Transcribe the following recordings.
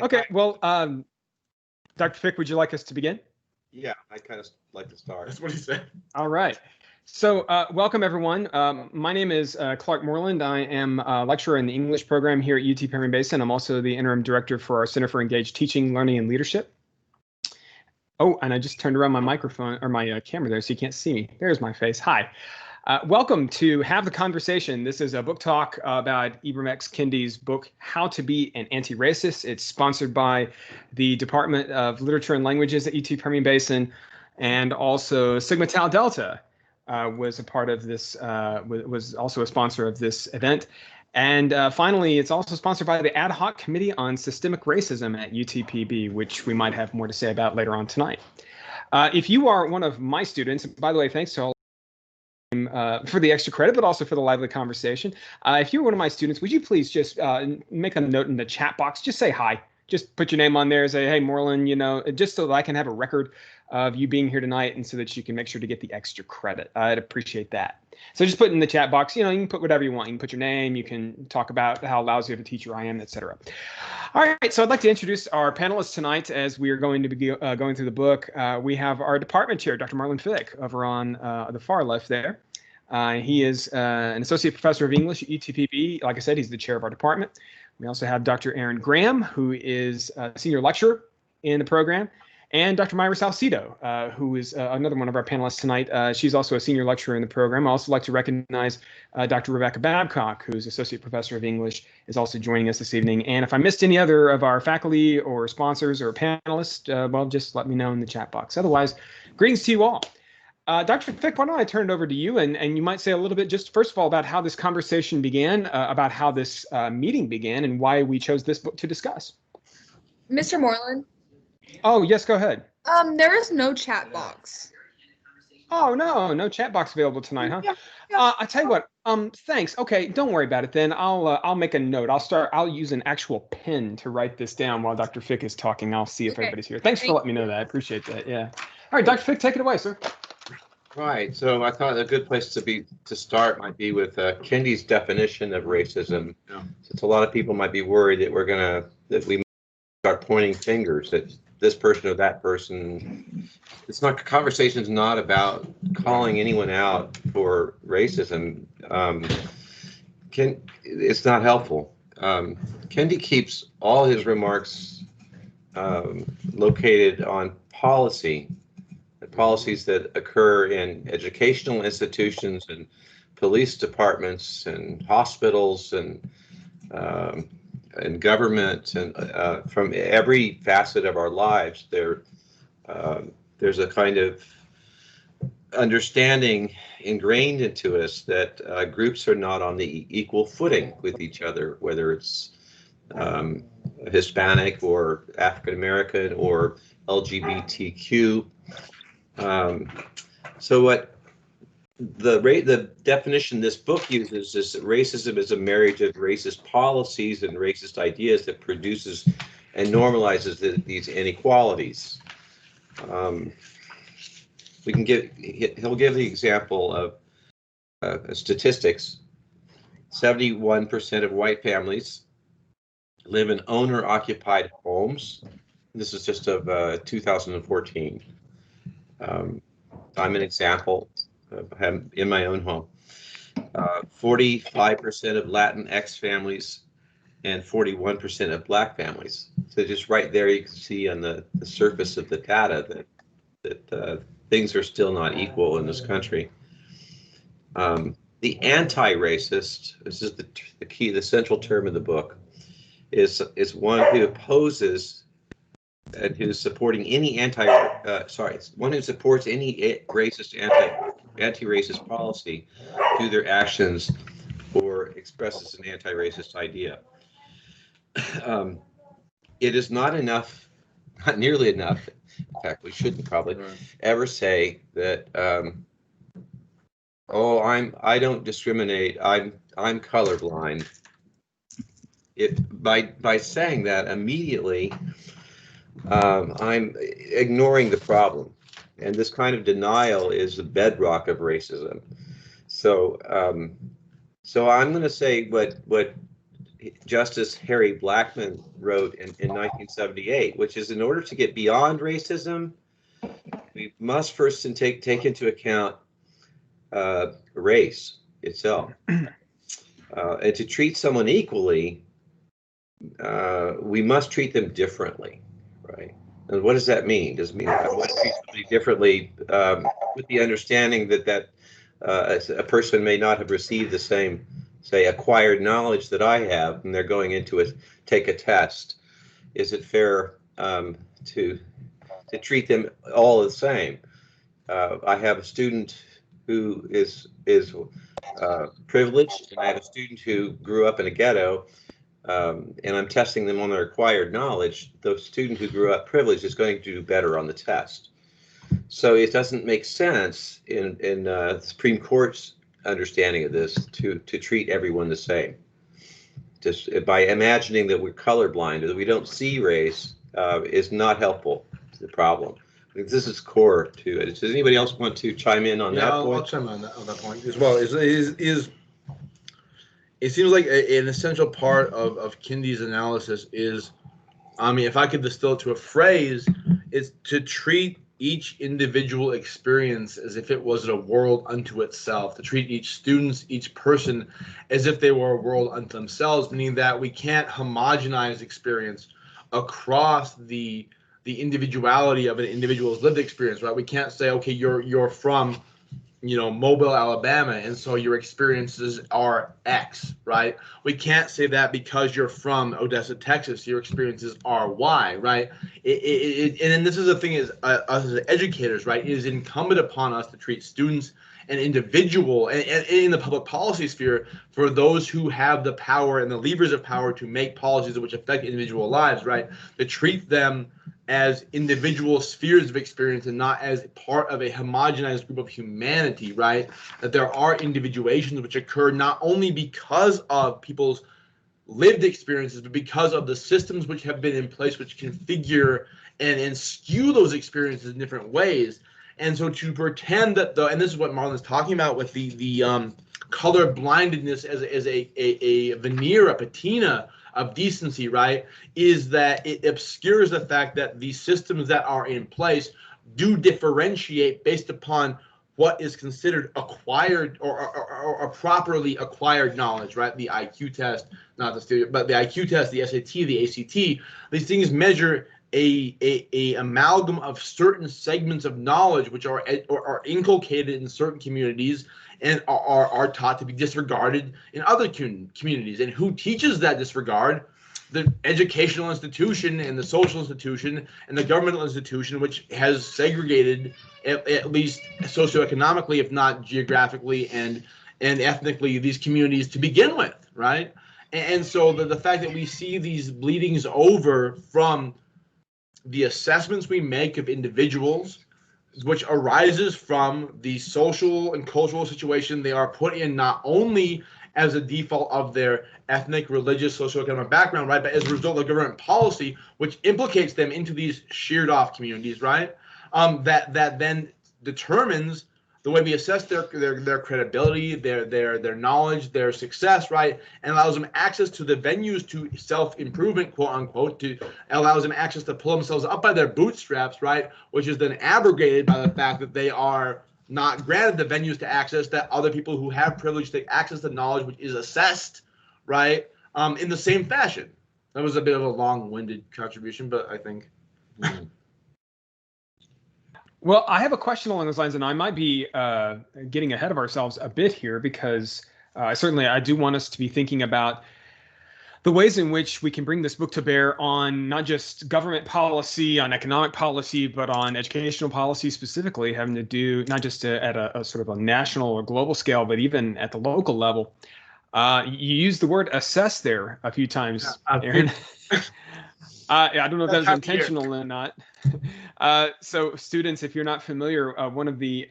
Okay, well, Dr. Fick, would you like us to begin? Yeah, I kind of like to start. That's what he said. All right. So welcome, everyone. My name is Clark Moreland. I am a lecturer in the English program here at UT Permian Basin. I'm also the interim director for our Center for Engaged Teaching, Learning, and Leadership. Oh, and I just turned around my microphone or my camera there so you can't see me. There's my face. Hi. Welcome to Have the Conversation. This is a book talk about Ibram X. Kendi's book, How to Be an Anti-Racist. It's sponsored by the Department of Literature and Languages at UT Permian Basin, and also Sigma Tau Delta was a part of this, was also a sponsor of this event. And finally, it's also sponsored by the Ad Hoc Committee on Systemic Racism at UTPB, which we might have more to say about later on tonight. If you are one of my students, by the way, thanks to all for the extra credit, but also for the lively conversation. If you're one of my students, would you please just make a note in the chat box, just say hi. Just put your name on there, say, hey, Moreland, you know, just so that I can have a record of you being here tonight and so that you can make sure to get the extra credit. I'd appreciate that. So just put in the chat box, you know, you can put whatever you want. You can put your name, you can talk about how lousy of a teacher I am, etc. All right, so I'd like to introduce our panelists tonight as we are going to be going through the book. We have our department chair, Dr. Marlon Fick, over on the far left there. He is an associate professor of English at UTPB. Like I said, he's the chair of our department. We also have Dr. Aaron Graham, who is a senior lecturer in the program, and Dr. Myra Salcido, who is another one of our panelists tonight. She's also a senior lecturer in the program. I also like to recognize Dr. Rebecca Babcock, who's associate professor of English, is also joining us this evening. And if I missed any other of our faculty or sponsors or panelists, well, just let me know in the chat box. Otherwise, greetings to you all. Dr. Fick, why don't I turn it over to you, and you might say a little bit, just first of all, about how this conversation began, about how this meeting began, and why we chose this book to discuss. Mr. Moreland? Oh, yes, go ahead. There is no chat box. Oh, no chat box available tonight, huh? Yeah. I tell you what, thanks. Okay, don't worry about it then. I'll make a note. I'll use an actual pen to write this down while Dr. Fick is talking. I'll see if everybody's here. Thanks for letting me know that. I appreciate that. Yeah. All right, Dr. Fick, take it away, sir. Right. So I thought a good place to start might be with Kendi's definition of racism. Yeah. Since a lot of people might be worried that we might start pointing fingers at this person or that person. Conversation's not about calling anyone out for racism. It's not helpful. Kendi keeps all his remarks located on policies that occur in educational institutions and police departments and hospitals and government and from every facet of our lives. There's a kind of understanding ingrained into us that groups are not on the equal footing with each other, whether it's Hispanic or African American or LGBTQ. So what the definition this book uses is that racism is a marriage of racist policies and racist ideas that produces and normalizes these inequalities. He'll give the example of statistics. 71% of white families live in owner-occupied homes. This is just of 2014. I'm an example in my own home. 45% of Latinx families and 41% of Black families. So just right there, you can see on the surface of the data that things are still not equal in this country. The anti-racist, this is the key, the central term of the book, is one who opposes and who's supporting any one who supports any racist anti-racist policy through their actions or expresses an anti-racist idea. It is not enough, not nearly enough. In fact, we shouldn't probably ever say that. I don't discriminate. I'm colorblind. By saying that immediately. I'm ignoring the problem, and this kind of denial is the bedrock of racism. So I'm going to say what Justice Harry Blackmun wrote in 1978, which is in order to get beyond racism, we must first take into account race itself. And to treat someone equally, we must treat them differently, right? And what does that mean? Does it mean I want to treat somebody differently with the understanding that a person may not have received the same, say, acquired knowledge that I have, and they're going into it, take a test? Is it fair to treat them all the same? I have a student who is privileged, and I have a student who grew up in a ghetto, and I'm testing them on their acquired knowledge. The student who grew up privileged is going to do better on the test. So it doesn't make sense in the Supreme Court's understanding of this to treat everyone the same. Just by imagining that we're colorblind or that we don't see race is not helpful to the problem. I think this is core to it. Does anybody else want to chime in on that point? I'll chime in on that point as well. It seems like an essential part of Kendi's analysis is, I mean, if I could distill it to a phrase, is to treat each individual experience as if it was a world unto itself, to treat each person as if they were a world unto themselves, meaning that we can't homogenize experience across the individuality of an individual's lived experience, right? We can't say, okay, you're from, Mobile, Alabama, and so your experiences are X, right? We can't say that because you're from Odessa, Texas, your experiences are Y, right? And this is the thing is, us as educators, right? It is incumbent upon us to treat students and individual and in the public policy sphere for those who have the power and the levers of power to make policies which affect individual lives, right? To treat them as individual spheres of experience and not as part of a homogenized group of humanity, right? That there are individuations which occur not only because of people's lived experiences, but because of the systems which have been in place which configure and skew those experiences in different ways. And so to pretend that and this is what Marlon's talking about with the color blindedness as a veneer, a patina of decency, right, is that it obscures the fact that the systems that are in place do differentiate based upon what is considered acquired or properly acquired knowledge, right? The IQ test, not the student, but the IQ test, the SAT, the ACT, these things measure a amalgam of certain segments of knowledge which are inculcated in certain communities and are taught to be disregarded in other communities. And who teaches that disregard? The educational institution and the social institution and the governmental institution, which has segregated at least socioeconomically, if not geographically and ethnically, these communities to begin with, right? And so the fact that we see these bleedings over from the assessments we make of individuals, which arises from the social and cultural situation they are put in, not only as a default of their ethnic, religious, socioeconomic background, right, but as a result of government policy, which implicates them into these sheared off communities, right, that then determines the way we assess their credibility, their knowledge, their success, right, and allows them access to the venues to self-improvement, quote unquote, allows them access to pull themselves up by their bootstraps, right, which is then abrogated by the fact that they are not granted the venues to access that other people who have privilege to access the knowledge which is assessed, right, in the same fashion. That was a bit of a long-winded contribution, but I think. Well, I have a question along those lines, and I might be getting ahead of ourselves a bit here because certainly I do want us to be thinking about the ways in which we can bring this book to bear on not just government policy, on economic policy, but on educational policy specifically, having to do not just at a sort of a national or global scale, but even at the local level. You used the word assess there a few times, Aaron. I don't know if that was intentional or not. So students, if you're not familiar, one of the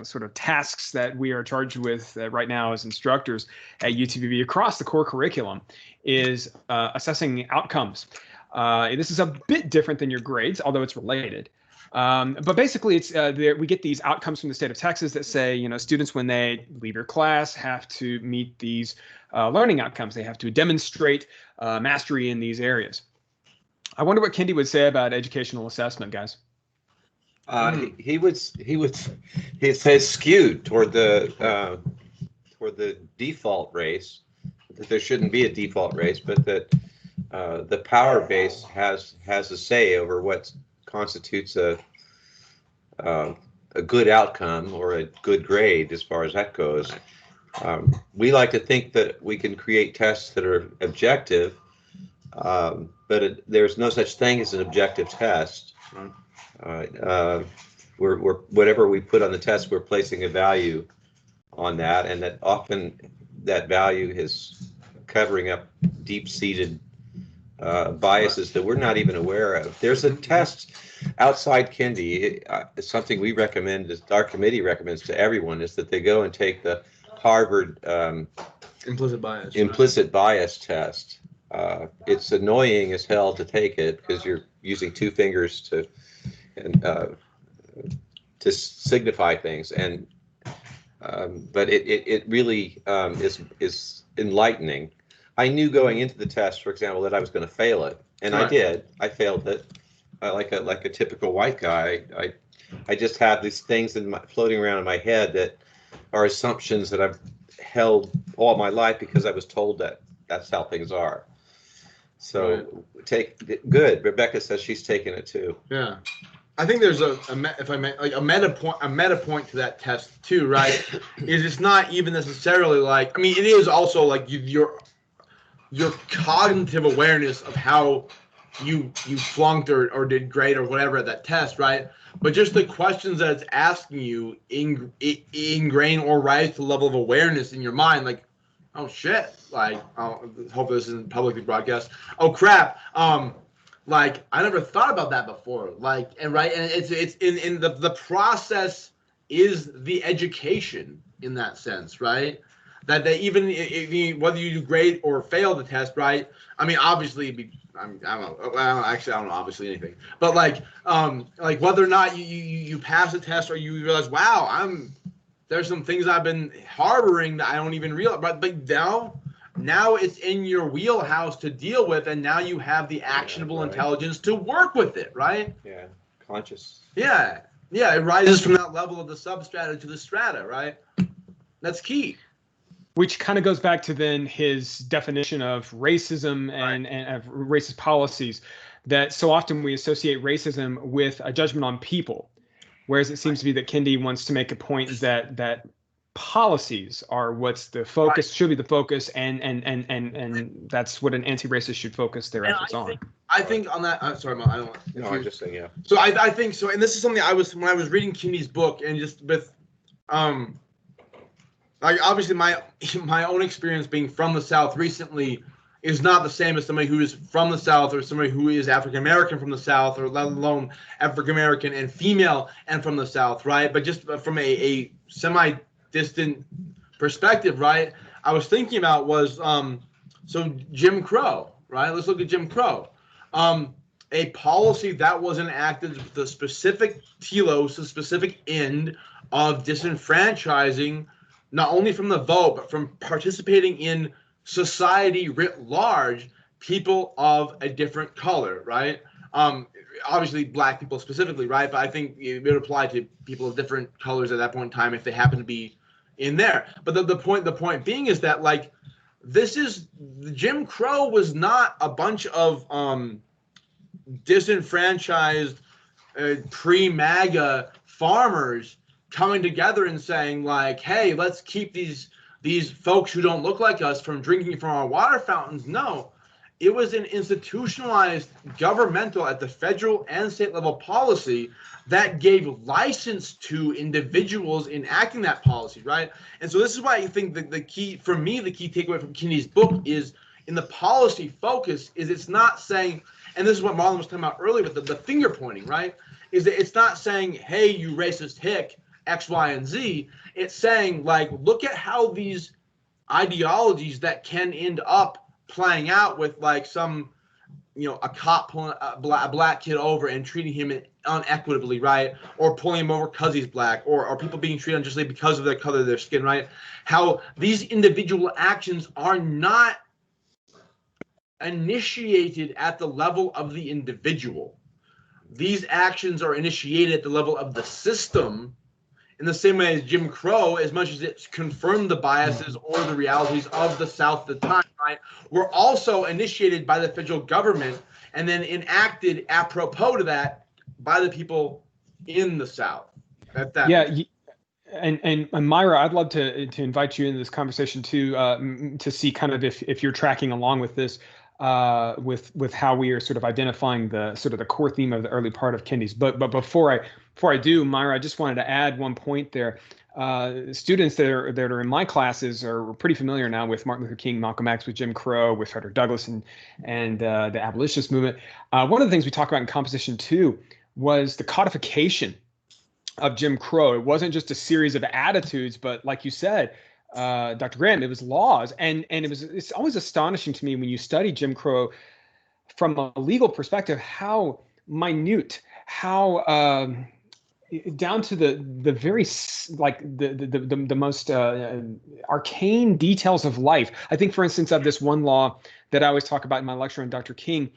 sort of tasks that we are charged with right now as instructors at UTPB across the core curriculum is assessing outcomes. This is a bit different than your grades, although it's related. But basically, it's we get these outcomes from the state of Texas that say, students when they leave your class have to meet these learning outcomes. They have to demonstrate mastery in these areas. I wonder what Kendi would say about educational assessment, guys. He says skewed toward the default race, that there shouldn't be a default race, but that the power base has a say over what constitutes a good outcome or a good grade as far as that goes. We like to think that we can create tests that are objective, but there's no such thing as an objective test. We're whatever we put on the test, we're placing a value on that, and that often that value is covering up deep-seated biases that we're not even aware of. There's a test outside Kendi. Something we recommend, our committee recommends to everyone, is that they go and take the Harvard implicit bias test. It's annoying as hell to take it because you're using two fingers to signify things, and but it really is enlightening. I knew going into the test, for example, that I was going to fail it, and I did. I failed it, like a typical white guy. I just have these things floating around in my head that are assumptions that I've held all my life because I was told that that's how things are. So good. Rebecca says she's taken it too. Yeah. I think there's a meta point to that test too, right? Is it's not even necessarily like, I mean, it is also like your cognitive awareness of how you flunked or did great or whatever at that test, right? But just the questions that it's asking you ingrain or rise to the level of awareness in your mind, like, oh shit, like, hope this isn't publicly broadcast. Oh crap, like I never thought about that before. Like, and it's in the process is the education in that sense, right? That even whether you do great or fail the test, right? I mean, obviously, I don't know. I don't know obviously anything, but like whether or not you pass the test or you realize, wow, there's some things I've been harboring that I don't even realize, but now it's in your wheelhouse to deal with, and now you have the actionable intelligence to work with it, right? Yeah, conscious. Yeah, it rises from that level of the substrata to the strata, right? That's key. Which kind of goes back to then his definition of racism and of racist policies, that so often we associate racism with a judgment on people, whereas it seems to be that Kendi wants to make a point that policies are what's the focus, should be the focus, and that's what an anti-racist should focus their efforts on. I think on that. Sorry, Mom, I don't. No, I'm just saying, yeah. So I think so, and this is something when I was reading Kendi's book, and just with like obviously my own experience being from the South recently is not the same as somebody who is from the South or somebody who is African American from the South, or let alone African American and female and from the South, right? But just from a semi-distant perspective, right? I was thinking about was so Jim Crow, right? Let's look at Jim Crow. A policy that was enacted with the specific telos, the specific end of disenfranchising, not only from the vote, but from participating in society writ large, people of a different color, right? Obviously black people specifically, right? But I think it would apply to people of different colors at that point in time if they happen to be in there. But the point being is that, like, Jim Crow was not a bunch of disenfranchised pre-MAGA farmers coming together and saying, like, hey, let's keep these folks who don't look like us from drinking from our water fountains. No, it was an institutionalized governmental at the federal and state level policy that gave license to individuals enacting that policy, right? And so this is why I think the key takeaway from Kendi's book is in the policy focus is it's not saying, and this is what Marlon was talking about earlier with the finger pointing, right? Is that it's not saying, hey, you racist hick, X, Y, and Z. It's saying, like, look at how these ideologies that can end up playing out with, like, some a cop pulling a black kid over and treating him unequitably, right? Or pulling him over because he's black, or people being treated unjustly because of the color of their skin, right? How these individual actions are not initiated at the level of the individual. These actions are initiated at the level of the system, in the same way as Jim Crow, as much as it confirmed the biases or the realities of the South at the time, right, were also initiated by the federal government and then enacted apropos to that by the people in the South. And Myra, I'd love to invite you into this conversation too, to see kind of if you're tracking along with this, with how we are sort of identifying the core theme of the early part of Kendi's book. But before I do, Myra, I just wanted to add one point there. Students that are in my classes are pretty familiar now with Martin Luther King, Malcolm X, with Jim Crow, with Frederick Douglass, and the abolitionist movement. One of the things we talk about in composition 2 was the codification of Jim Crow. It wasn't just a series of attitudes, but like you said, Dr. Graham, it was laws. And it's always astonishing to me when you study Jim Crow from a legal perspective, how minute, how down to the very like the most arcane details of life. I think, for instance, of this one law that I always talk about in my lecture on Dr. King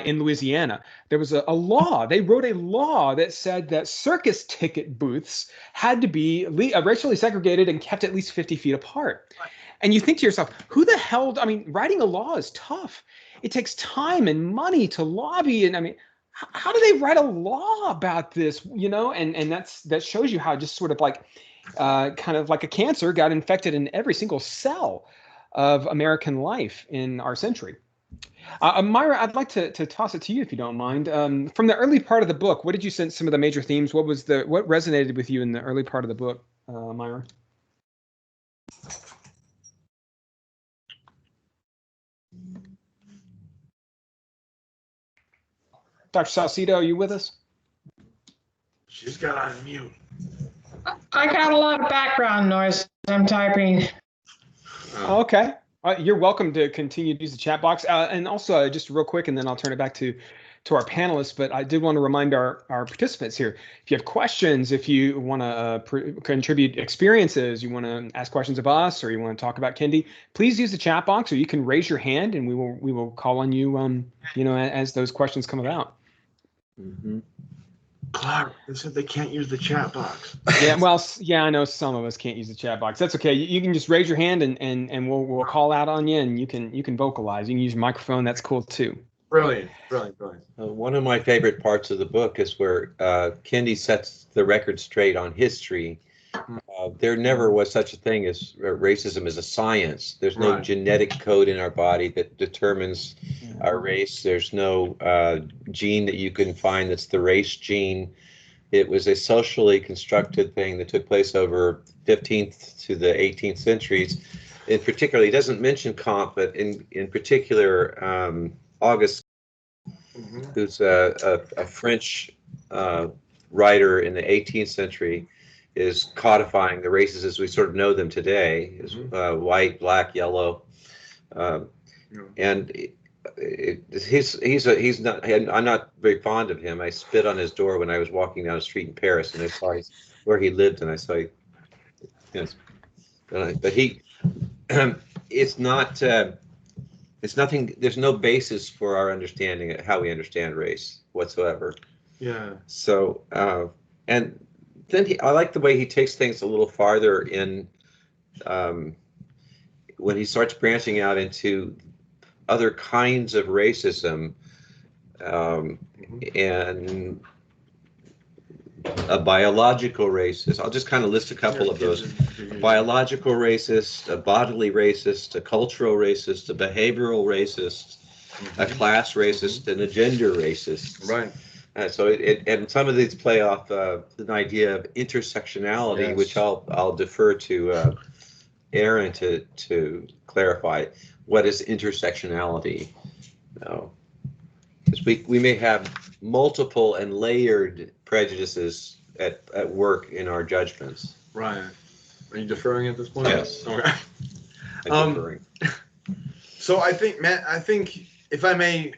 in Louisiana. There was a law. They wrote a law that said that circus ticket booths had to be racially segregated and kept at least 50 feet apart. And you think to yourself, who the hell? I mean, writing a law is tough. It takes time and money to lobby. And I mean, how do they write a law about this? And that shows you how just sort of like kind of like a cancer got infected in every single cell of American life in our century. Myra, I'd like to toss it to you if you don't mind. From the early part of the book, what did you sense some of the major themes? What resonated with you in the early part of the book, Myra? Dr. Salcido, are you with us? She's got on mute. I got a lot of background noise. I'm typing. Okay. You're welcome to continue to use the chat box. And also, just real quick, and then I'll turn it back to our panelists. But I did want to remind our participants here, if you have questions, if you want to contribute experiences, you want to ask questions of us, or you want to talk about Kendi, please use the chat box, or you can raise your hand, and we will call on you, as those questions come about. Mm-hmm. Clark, they said they can't use the chat box. Yeah, well, I know some of us can't use the chat box. That's okay. You can just raise your hand and we'll call out on you, and you can vocalize. You can use your microphone. That's cool too. Brilliant. One of my favorite parts of the book is where Kendi sets the record straight on history. There never was such a thing as racism as a science. There's no genetic code in our body that determines our race. There's no gene that you can find that's the race gene. It was a socially constructed thing that took place over 15th to the 18th centuries. In particular, he doesn't mention Comte, but in particular, Auguste, who's a French writer in the 18th century, is codifying the races as we sort of know them today, as white, black, yellow, and he's not. I'm not very fond of him. I spit on his door when I was walking down the street in Paris, and I saw where he lived, and I saw, yes, but he, it's not. It's nothing. There's no basis for our understanding of how we understand race whatsoever. Yeah. So, and then I like the way he takes things a little farther in when he starts branching out into other kinds of racism, and a biological racist. I'll just kind of list a couple of those. Biological racist, a bodily racist, a cultural racist, a behavioral racist, a class racist, and a gender racist. Right. So and some of these play off an idea of intersectionality, Yes. which I'll defer to Aaron to clarify. What is intersectionality? Because we may have multiple and layered prejudices at work in our judgments. Right. Are you deferring at this point? Yes. Okay. I'm deferring. So I think, Matt, if I may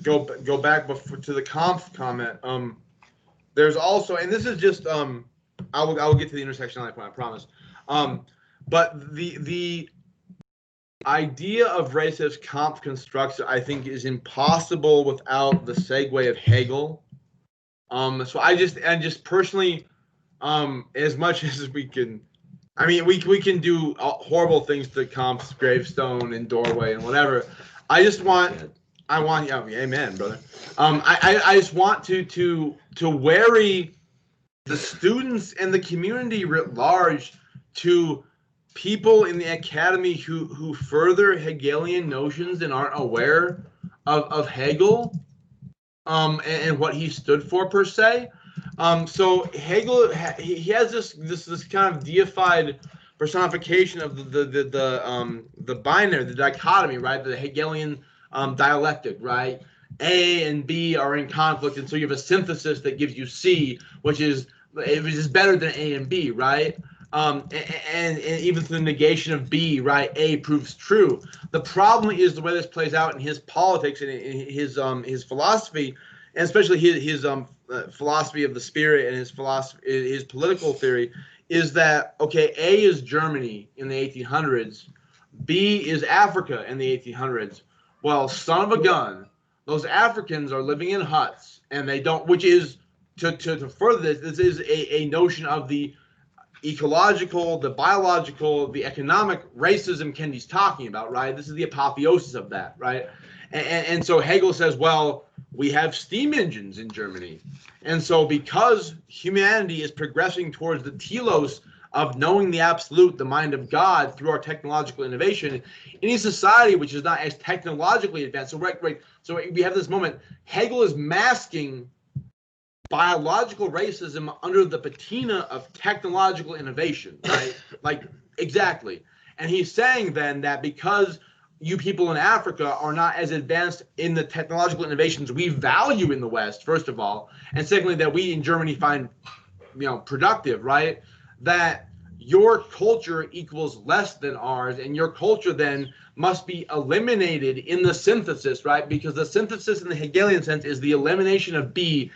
go back before, to the Kampf comment. There's also, and this is just I will get to the intersectionality point, I promise. But the idea of race as Kampf constructs it, I think, is impossible without the segue of Hegel. So I just personally, as much as we can, I mean, we can do horrible things to Kampf's gravestone and doorway and whatever. I want, yeah, amen, brother. I just want to wary the students and the community writ large to people in the academy who further Hegelian notions and aren't aware of Hegel and what he stood for per se. So Hegel, he has this kind of deified personification of the binary, the dichotomy, right? The Hegelian dialectic, right? A and B are in conflict, and so you have a synthesis that gives you C, which is better than A and B, right? And even through the negation of B, right, A proves true. The problem is the way this plays out in his politics and in his philosophy, and especially his philosophy of the spirit and his political theory, is that, okay, A is Germany in the 1800s, B is Africa in the 1800s. Well, son of a gun, those Africans are living in huts, and they don't, which is, to further this is a notion of the ecological, the biological, the economic racism Kendi's talking about, right? This is the apotheosis of that, right? And so Hegel says, well, we have steam engines in Germany. And so because humanity is progressing towards the telos of knowing the absolute, the mind of God, through our technological innovation, any society which is not as technologically advanced. So we have this moment. Hegel is masking biological racism under the patina of technological innovation, right? Like, exactly. And he's saying then that because you people in Africa are not as advanced in the technological innovations we value in the West, first of all, and secondly, that we in Germany find, productive, right? That your culture equals less than ours, and your culture then must be eliminated in the synthesis, right? Because the synthesis in the Hegelian sense is the elimination of B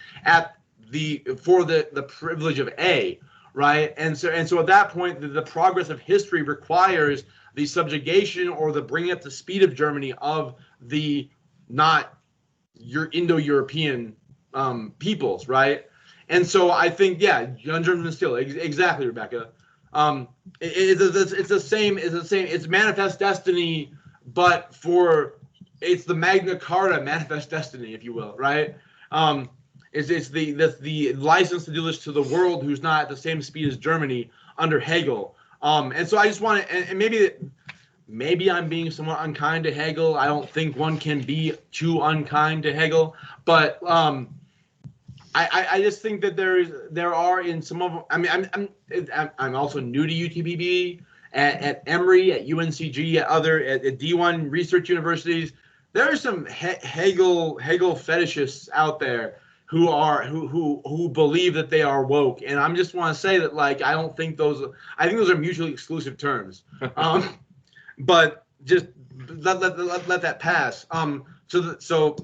for the privilege of A, right? And so at that point, the progress of history requires the subjugation or the bringing up to speed of Germany of the not your Indo-European peoples, right? And so I think, yeah, young German still exactly, Rebecca. It's the same. It's manifest destiny, but it's the Magna Carta manifest destiny, if you will, right? It's the license to do this to the world who's not at the same speed as Germany under Hegel. And so I just want to, and maybe I'm being somewhat unkind to Hegel. I don't think one can be too unkind to Hegel, but I just think that there are in some of, I mean, I'm also new to UTPB, at Emory, at UNCG, at D1 research universities. There are some Hegel fetishists out there who believe that they are woke, and I just want to say that, like, I think those are mutually exclusive terms. But just let that pass. So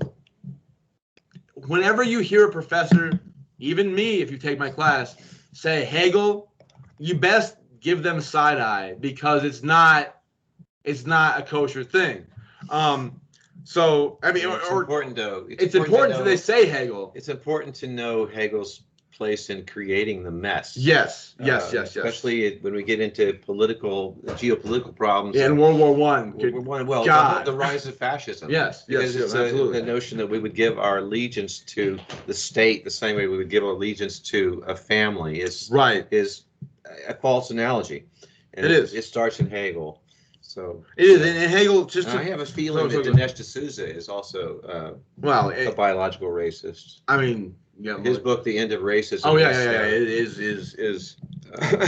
whenever you hear a professor, even me, if you take my class, say Hegel, you best give them side eye, because it's not a kosher thing. So I mean, it's important though. It's important that they say Hegel. It's important to know Hegel's place in creating the mess. Yes. Especially when we get into geopolitical problems. Yeah, in World War I. Well, the rise of fascism. Yes, absolutely. The notion that we would give our allegiance to the state the same way we would give allegiance to a family is a false analogy. And it is. It starts in Hegel. So it is, and Hegel just. I have a feeling that Dinesh D'Souza is also a biological racist. I mean, yeah, his book, The End of Racism. Oh yeah. It is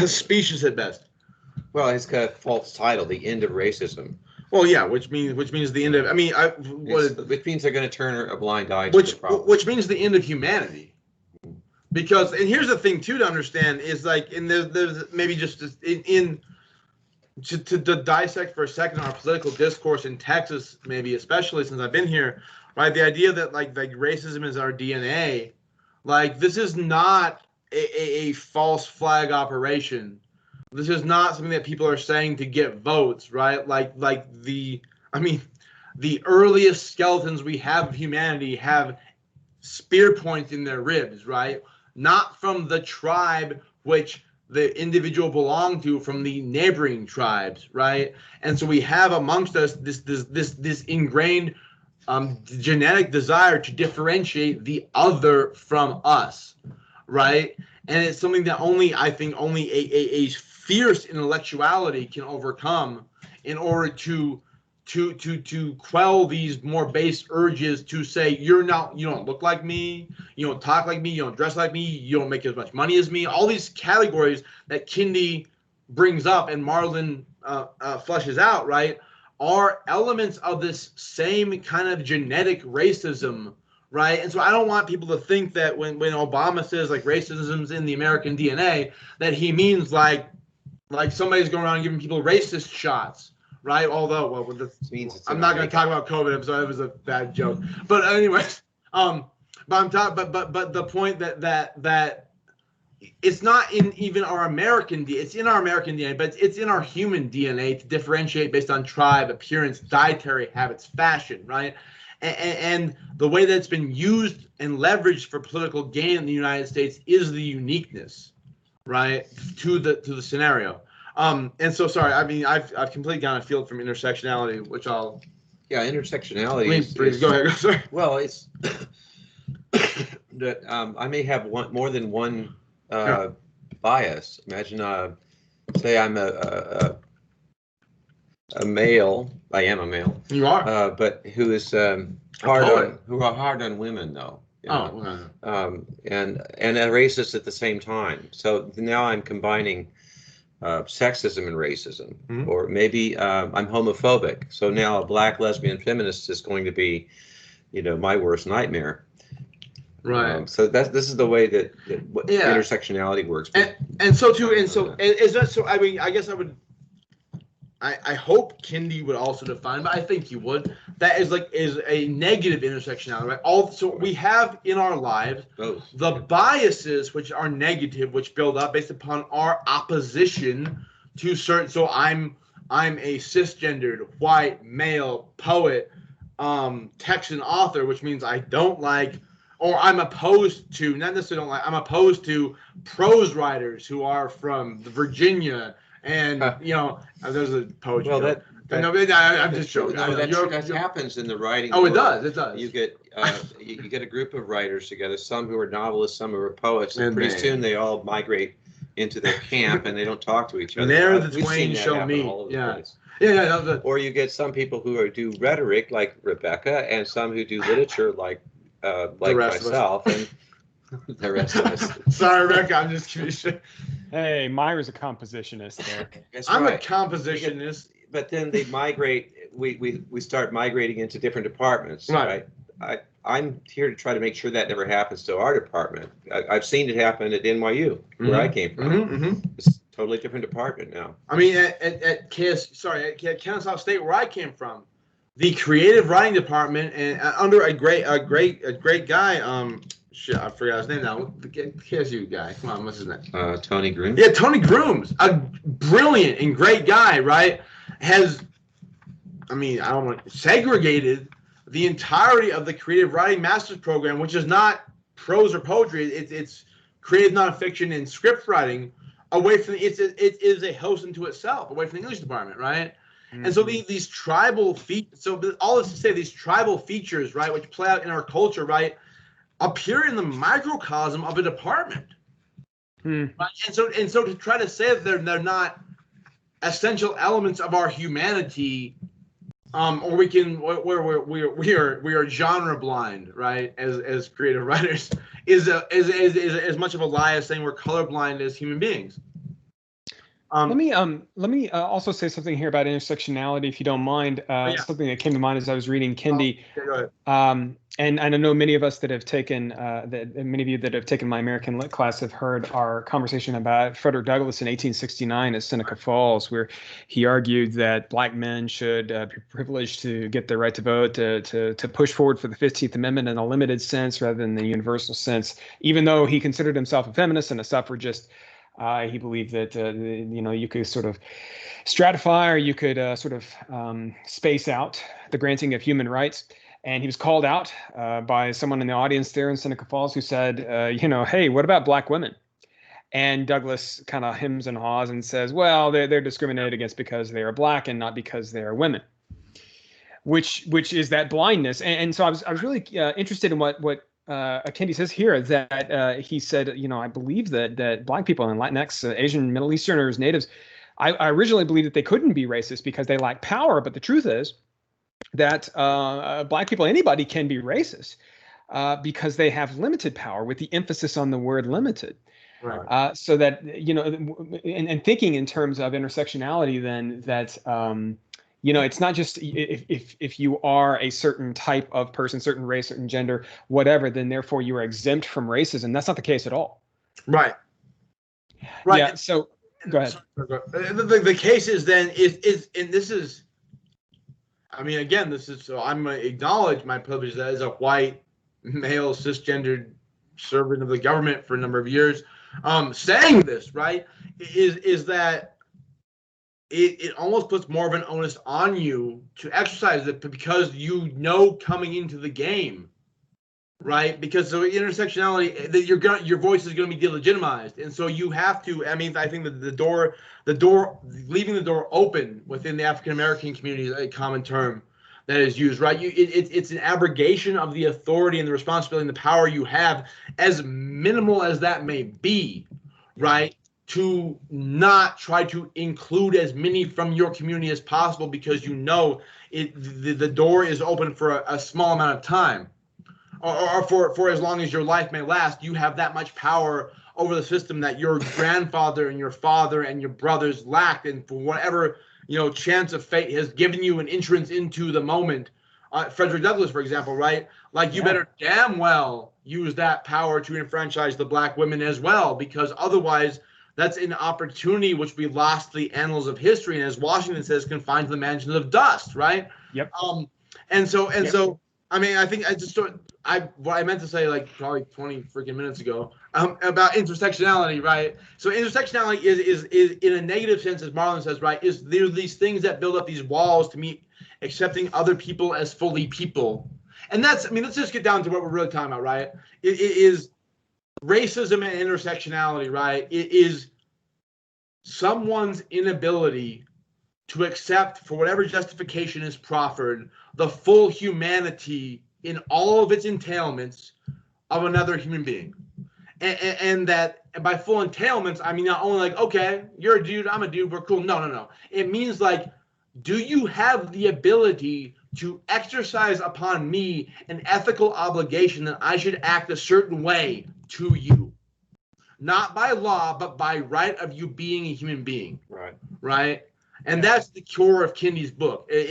specious at best. Well, it's got a false title, The End of Racism. Well, yeah, which means the end of. I mean, which means they're going to turn a blind eye to the problem. Which means the end of humanity. Because, and here's the thing too to understand is, like, there's maybe just in to dissect for a second our political discourse in Texas, maybe especially since I've been here, right? The idea that like racism is our DNA, like this is not a false flag operation. This is not something that people are saying to get votes, right? The earliest skeletons we have of humanity have spear points in their ribs, right? Not from the tribe which the individual belonged to, from the neighboring tribes, right? And so we have amongst us this ingrained genetic desire to differentiate the other from us, right? And it's something that only a fierce intellectuality can overcome in order to quell these more base urges to say you don't look like me, you don't talk like me, you don't dress like me, you don't make as much money as me. All these categories that Kendi brings up and Marlin fleshes out, right, are elements of this same kind of genetic racism, right? And so I don't want people to think that when Obama says like racism's in the American DNA, that he means like somebody's going around giving people racist shots. Right, although I'm not going to talk about COVID. I'm sorry, it was a bad joke. But anyways, but the point that it's not in even our American DNA. It's in our American DNA, but it's in our human DNA to differentiate based on tribe, appearance, dietary habits, fashion, right? And the way that it's been used and leveraged for political gain in the United States is the uniqueness, right, to the scenario. And so, sorry, I mean, I've completely gone afield from intersectionality, which I'll... Yeah, intersectionality Please, go ahead. Sorry. Well, it's that I may have more than one bias. Imagine, say I'm a male. I am a male. You are. But who is hard on women, though. You know? And a racist at the same time. So now I'm combining sexism and racism, or maybe I'm homophobic. So now a black lesbian feminist is going to be, my worst nightmare. Right. So this is the way that intersectionality works. And so too, is that so? I mean, I guess I hope Kendi would also define, but I think he would. That is a negative intersectionality, right? So we have in our lives the biases which are negative, which build up based upon our opposition to certain. So I'm a cisgendered white male poet, Texan author, which means I don't like, or I'm opposed to, not necessarily don't like, I'm opposed to prose writers who are from Virginia. And there's a poetry. Well, I'm just joking. That happens in the writing. Oh, it does. It does. You get you get a group of writers together. Some who are novelists, some who are poets, and pretty soon they all migrate into their camp, and they don't talk to each other. There the twain shall meet. Or you get some people who do rhetoric, like Rebecca, and some who do literature, like myself, and the rest of us. Sorry, Rebecca. I'm just kidding. Hey, Myra's a compositionist there. I'm a compositionist. But then they migrate. We start migrating into different departments. Right. I'm here to try to make sure that never happens to our department. I've seen it happen at NYU, where I came from. It's a totally different department now. I mean, at Kennesaw State, where I came from, the creative writing department, and under a great guy. Shit, I forgot his name now. The KSU guy. Come on, what's his name? Tony Grooms. Yeah, Tony Grooms, a brilliant and great guy, right? Segregated the entirety of the creative writing master's program, which is not prose or poetry. It's creative nonfiction and script writing, away from it is a host unto itself, away from the English department, right? And so these tribal all this to say, these tribal features, right, which play out in our culture, right, appear in the microcosm of a department. Right? And so to try to say that they're not essential elements of our humanity, or we are genre blind, right, as creative writers, is as much of a lie as saying we're colorblind as human beings. Let me also say something here about intersectionality, if you don't mind. yeah. Something that came to mind as I was reading Kendi. Yeah, go ahead. And I know many of us that have taken, many of you that have taken my American Lit class have heard our conversation about Frederick Douglass in 1869 at Seneca Falls, where he argued that Black men should be privileged to get their right to vote, to push forward for the 15th Amendment in a limited sense rather than the universal sense, even though he considered himself a feminist and a suffragist. He believed that you could sort of stratify, or you could sort of space out the granting of human rights. And he was called out by someone in the audience there in Seneca Falls who said, hey, what about Black women? And Douglas kind of hems and haws and says, well, they're discriminated against because they are Black and not because they are women, which is that blindness. And so I was really interested in what Kendi says here, that he said, I believe that Black people and Latinx, Asian, Middle Easterners, natives, I originally believed that they couldn't be racist because they lack power. But the truth is that Black people, anybody can be racist because they have limited power, with the emphasis on the word limited. Right. So that, and thinking in terms of intersectionality, then that, it's not just if you are a certain type of person, certain race, certain gender, whatever, then therefore you are exempt from racism. That's not the case at all. Right. Yeah. So go ahead. The case is then is and this is, I mean, again, this is, so I'm going to acknowledge my privilege as a white male cisgendered servant of the government for a number of years. Saying this, right, is that it almost puts more of an onus on you to exercise it, because coming into the game, right? Because so intersectionality, that your voice is going to be delegitimized, and so you have to. I mean, I think that the door, leaving the door open within the African American community is a common term that is used, right? It's an abrogation of the authority and the responsibility and the power you have, as minimal as that may be, right? To not try to include as many from your community as possible, because the door is open for a small amount of time, or for as long as your life may last. You have that much power over the system that your grandfather and your father and your brothers lacked, and for whatever chance of fate has given you an entrance into the moment. Frederick Douglass, for example, right? Like, you better damn well use that power to enfranchise the Black women as well, because otherwise that's an opportunity which we lost to the annals of history, and as Washington says, confined to the mansions of dust, right? Yep. So I mean, I think what I meant to say, like, probably 20 freaking minutes ago, about intersectionality, right? So intersectionality is in a negative sense, as Marlon says, right, is there these things that build up these walls to meet accepting other people as fully people. And that's, I mean, let's just get down to what we're really talking about, right? It is racism and intersectionality, right? It is someone's inability to accept, for whatever justification is proffered, the full humanity in all of its entailments of another human being. And by full entailments, I mean not only like, okay, you're a dude, I'm a dude, we're cool. No. It means, like, do you have the ability to exercise upon me an ethical obligation that I should act a certain way to you? Not by law, but by right of you being a human being. Right? And that's the core of Kendi's book. It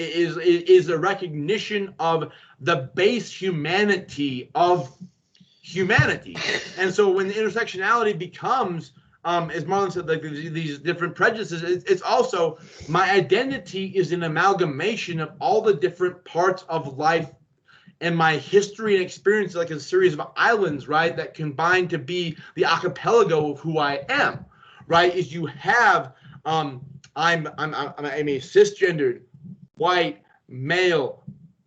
is a recognition of the base humanity of humanity. And so when the intersectionality becomes, as Marlon said, like these different prejudices, it's also, my identity is an amalgamation of all the different parts of life and my history and experience, like a series of islands, right, that combine to be the archipelago of who I am, right? Is you have, I'm a cisgendered, white, male,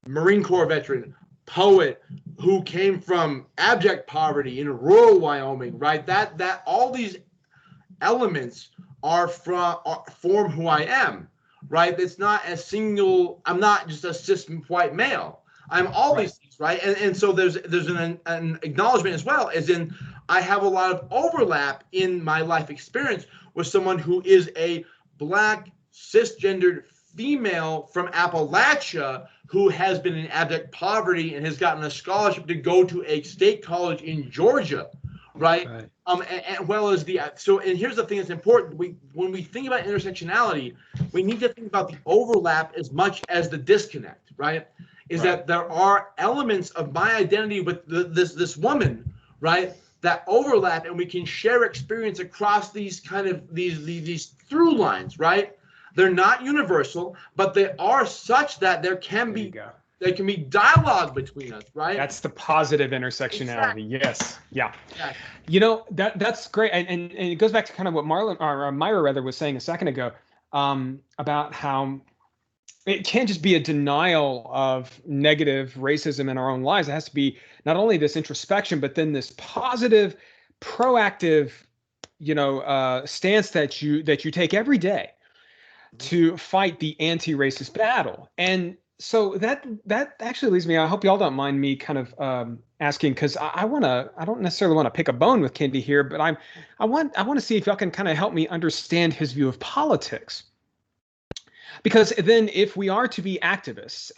Marine Corps veteran, poet who came from abject poverty in rural Wyoming, right? That all these elements form who I am, right? It's not a single. I'm not just a cis white male. I'm all these things, right? And so there's an acknowledgement as well, as in I have a lot of overlap in my life experience with someone who is a Black cisgendered female from Appalachia who has been in abject poverty and has gotten a scholarship to go to a state college in Georgia, right? And well as the and here's the thing that's important. When we think about intersectionality, we need to think about the overlap as much as the disconnect, right? That there are elements of my identity with this woman, right, that overlap, and we can share experience across these kind of these through lines, right? They're not universal, but they are such that there can be dialogue between us, right? That's the positive intersectionality. Exactly. Yes. Yeah. Exactly. You know, that's great. And it goes back to kind of what Myra rather was saying a second ago, about how it can't just be a denial of negative racism in our own lives. It has to be not only this introspection, but then this positive, proactive, stance that you take every day to fight the anti-racist battle. And so that actually leads me, I hope y'all don't mind me kind of asking, because I don't necessarily want to pick a bone with Kendi here, but I want to see if y'all can kind of help me understand his view of politics. Because then if we are to be activists,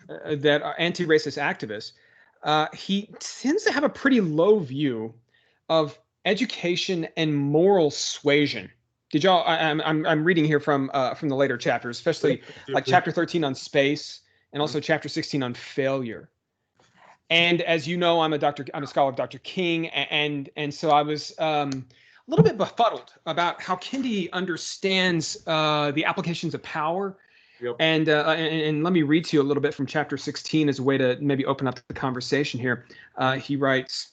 that are anti-racist activists, he tends to have a pretty low view of education and moral suasion. Did y'all? I'm reading here from the later chapters, especially like chapter 13 on space, and also chapter 16 on failure. And as you know, I'm a scholar of Dr. King, and so I was a little bit befuddled about how Kendi understands the applications of power. Yep. And let me read to you a little bit from chapter 16 as a way to maybe open up the conversation here. He writes,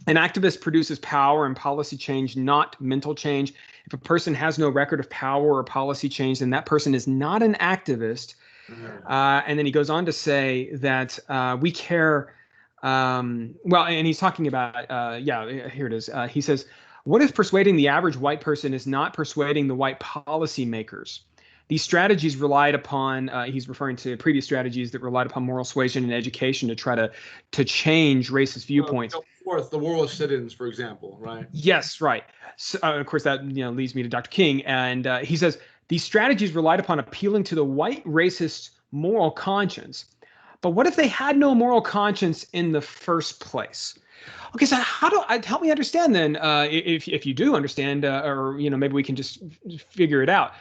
"An activist produces power and policy change, not mental change. If a person has no record of power or policy change, then that person is not an activist." And then he goes on to say that we care. Well, and he's talking about, here it is. He says, "What if persuading the average white person is not persuading the white policymakers? These strategies relied upon," he's referring to previous strategies that relied upon moral suasion and education to try to change racist viewpoints. The war of sit-ins, for example, right? Yes, right. So, of course, that leads me to Dr. King, and he says these strategies relied upon appealing to the white racist moral conscience. But what if they had no moral conscience in the first place? Okay, so help me understand then, if you do understand, or maybe we can just figure it out.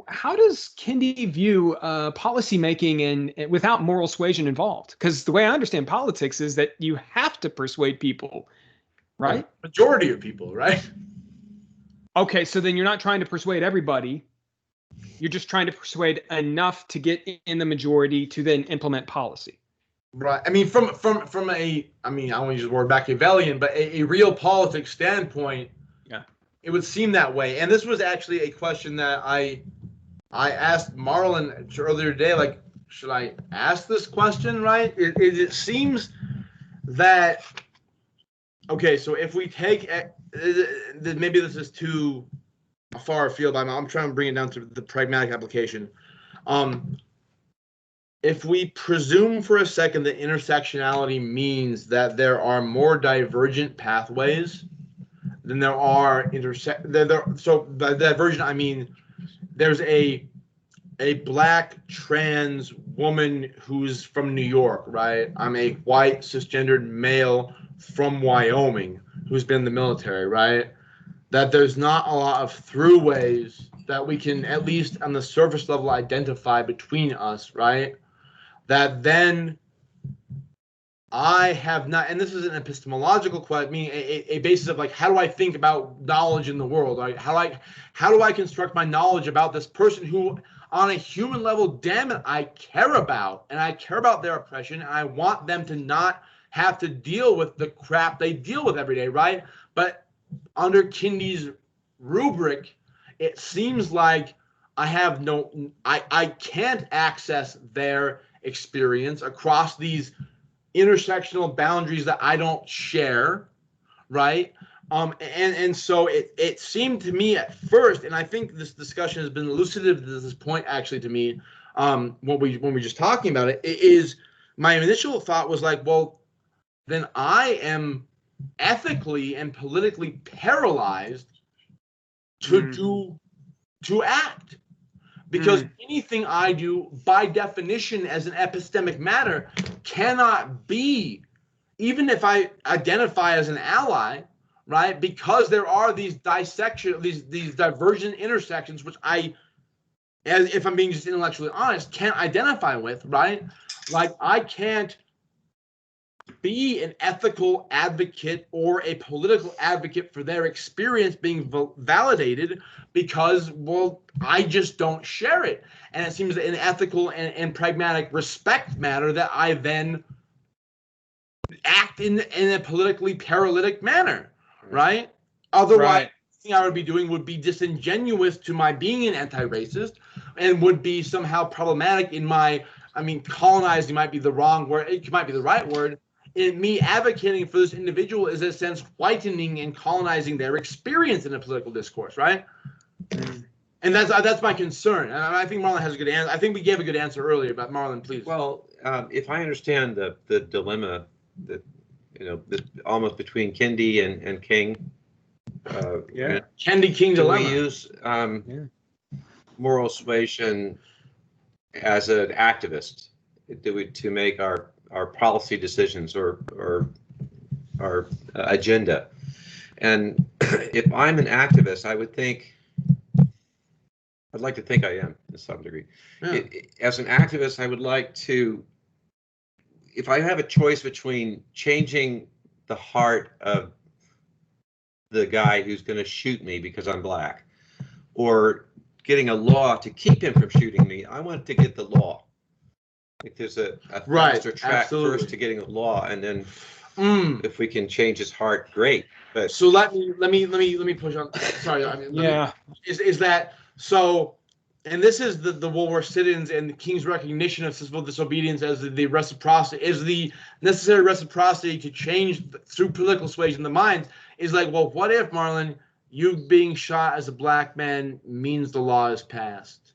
How does Kendi view policymaking and without moral suasion involved? Because the way I understand politics is that you have to persuade people, right? Majority of people, right? Okay, so then you're not trying to persuade everybody. You're just trying to persuade enough to get in the majority to then implement policy. Right. I mean, from a, I don't want to use the word Machiavellian, but a real politics standpoint, it would seem that way. And this was actually a question that I asked Marlon earlier today, like, should I ask this question, right? It seems that, okay, so if we take, maybe this is too far afield, but I'm trying to bring it down to the pragmatic application. If we presume for a second that intersectionality means that there are more divergent pathways than there are so by divergent I mean there's a black trans woman who's from New York, right? I'm a white cisgendered male from Wyoming who's been in the military, right? That there's not a lot of throughways that we can, at least on the surface level, identify between us, right? That then I have not, and this is an epistemological question, meaning a basis of like, how do I think about knowledge in the world? Right? How do I construct my knowledge about this person who, on a human level, damn it, I care about, and I care about their oppression, and I want them to not have to deal with the crap they deal with every day, right? But under Kendi's rubric, it seems like I can't access their experience across these intersectional boundaries that I don't share, right? And so it seemed to me at first, and I think this discussion has been elucidative to this point actually to me, when we're just talking about it, is my initial thought was like, well, then I am ethically and politically paralyzed to act. Because anything I do, by definition, as an epistemic matter, cannot be even if I identify as an ally, right, because there are these these divergent intersections, which as if I'm being just intellectually honest, can't identify with, right? Like I can't be an ethical advocate or a political advocate for their experience being validated because, well, I just don't share it. And it seems an ethical and pragmatic respect matter that I then act in a politically paralytic manner, right? Otherwise, the thing I would be doing would be disingenuous to my being an anti-racist and would be somehow problematic in my, I mean, colonizing might be the wrong word, it might be the right word. In me advocating for this individual is, in a sense, whitening and colonizing their experience in a political discourse, right? And that's my concern. And I think Marlon has a good answer. I think we gave a good answer earlier, but Marlon, please. Well, if I understand the dilemma that almost between Kendi and King. Kendi King dilemma. Do we use moral suasion as an activist? To make our policy decisions or our agenda? And if I'm an activist, I would think, I'd like to think I am to some degree. Yeah. As an activist, I would like to, if I have a choice between changing the heart of the guy who's going to shoot me because I'm black, or getting a law to keep him from shooting me, I want to get the law. Like there's a faster track first to getting a law, and then if we can change his heart, great. But so let me push on. Sorry, I mean, is that so? And this is the Woolworth sit-ins and the King's recognition of civil disobedience as the reciprocity, is the necessary reciprocity to change through political suasion the minds. Is like, well, what if, Marlon, you being shot as a black man means the law is passed?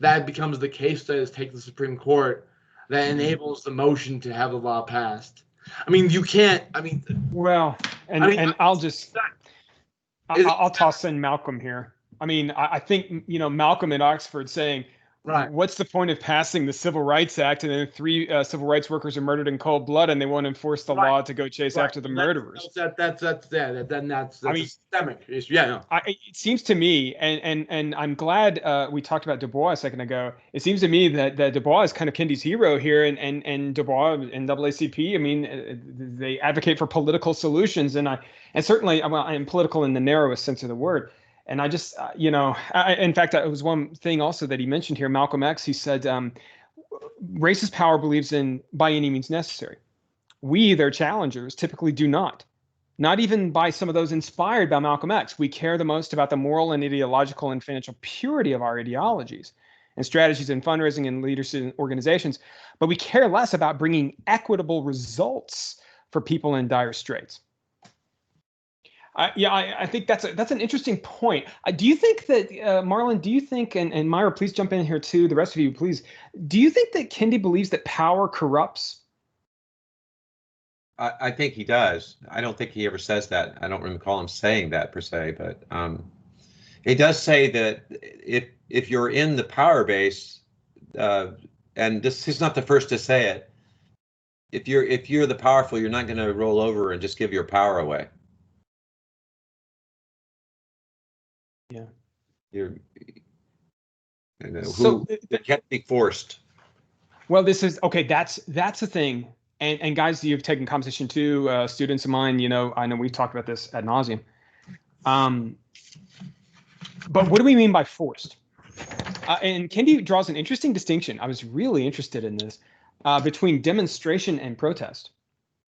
That becomes the case that is taken to the Supreme Court that enables the motion to have the law passed. I mean, you can't. I mean, well, and I'll toss in Malcolm here. I mean, I think, Malcolm at Oxford saying, what's the point of passing the Civil Rights Act and then 3 civil rights workers are murdered in cold blood and they won't enforce the law to go chase after the murderers? That's I mean, systemic issue. Yeah, no. It seems to me, and I'm glad we talked about Du Bois a second ago. It seems to me that Du Bois is kind of Kendi's hero here, and Du Bois and NAACP. I mean, they advocate for political solutions, and certainly, I am political in the narrowest sense of the word. And I just, in fact, it was one thing also that he mentioned here, Malcolm X. He said, racist power believes in by any means necessary. We, their challengers, typically do not even by some of those inspired by Malcolm X. We care the most about the moral and ideological and financial purity of our ideologies and strategies in fundraising and leadership in organizations, but we care less about bringing equitable results for people in dire straits. I think that's an interesting point. Do you think that, Marlon, do you think, and Myra, please jump in here too, the rest of you, please. Do you think that Kendi believes that power corrupts? I think he does. I don't think he ever says that. I don't recall him saying that per se, but he does say that if you're in the power base, and he's not the first to say it, if you're the powerful, you're not going to roll over and just give your power away. Yeah, it can't be forced. Well, this is okay. That's the thing. And guys, you've taken competition too. Students of mine, I know we've talked about this ad nauseum. But what do we mean by forced? And Kendi draws an interesting distinction. I was really interested in this between demonstration and protest.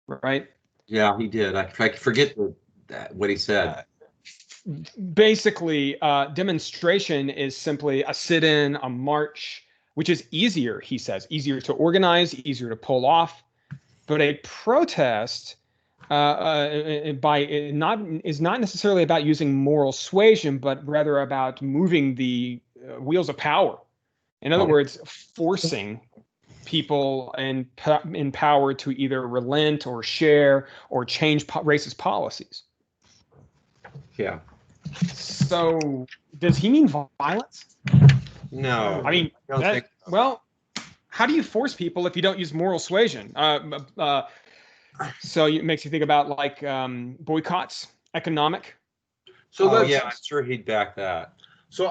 Right? Yeah, he did. I forget what he said. Basically, demonstration is simply a sit-in, a march, which is easier, he says, easier to organize, easier to pull off. But a protest is not necessarily about using moral suasion, but rather about moving the wheels of power. In other words, forcing people in power to either relent or share or change racist policies. Yeah. So does he mean violence? No. I mean, I don't think so. Well, how do you force people if you don't use moral suasion? So it makes you think about like boycotts, economic. So yeah, I'm sure he'd back that. So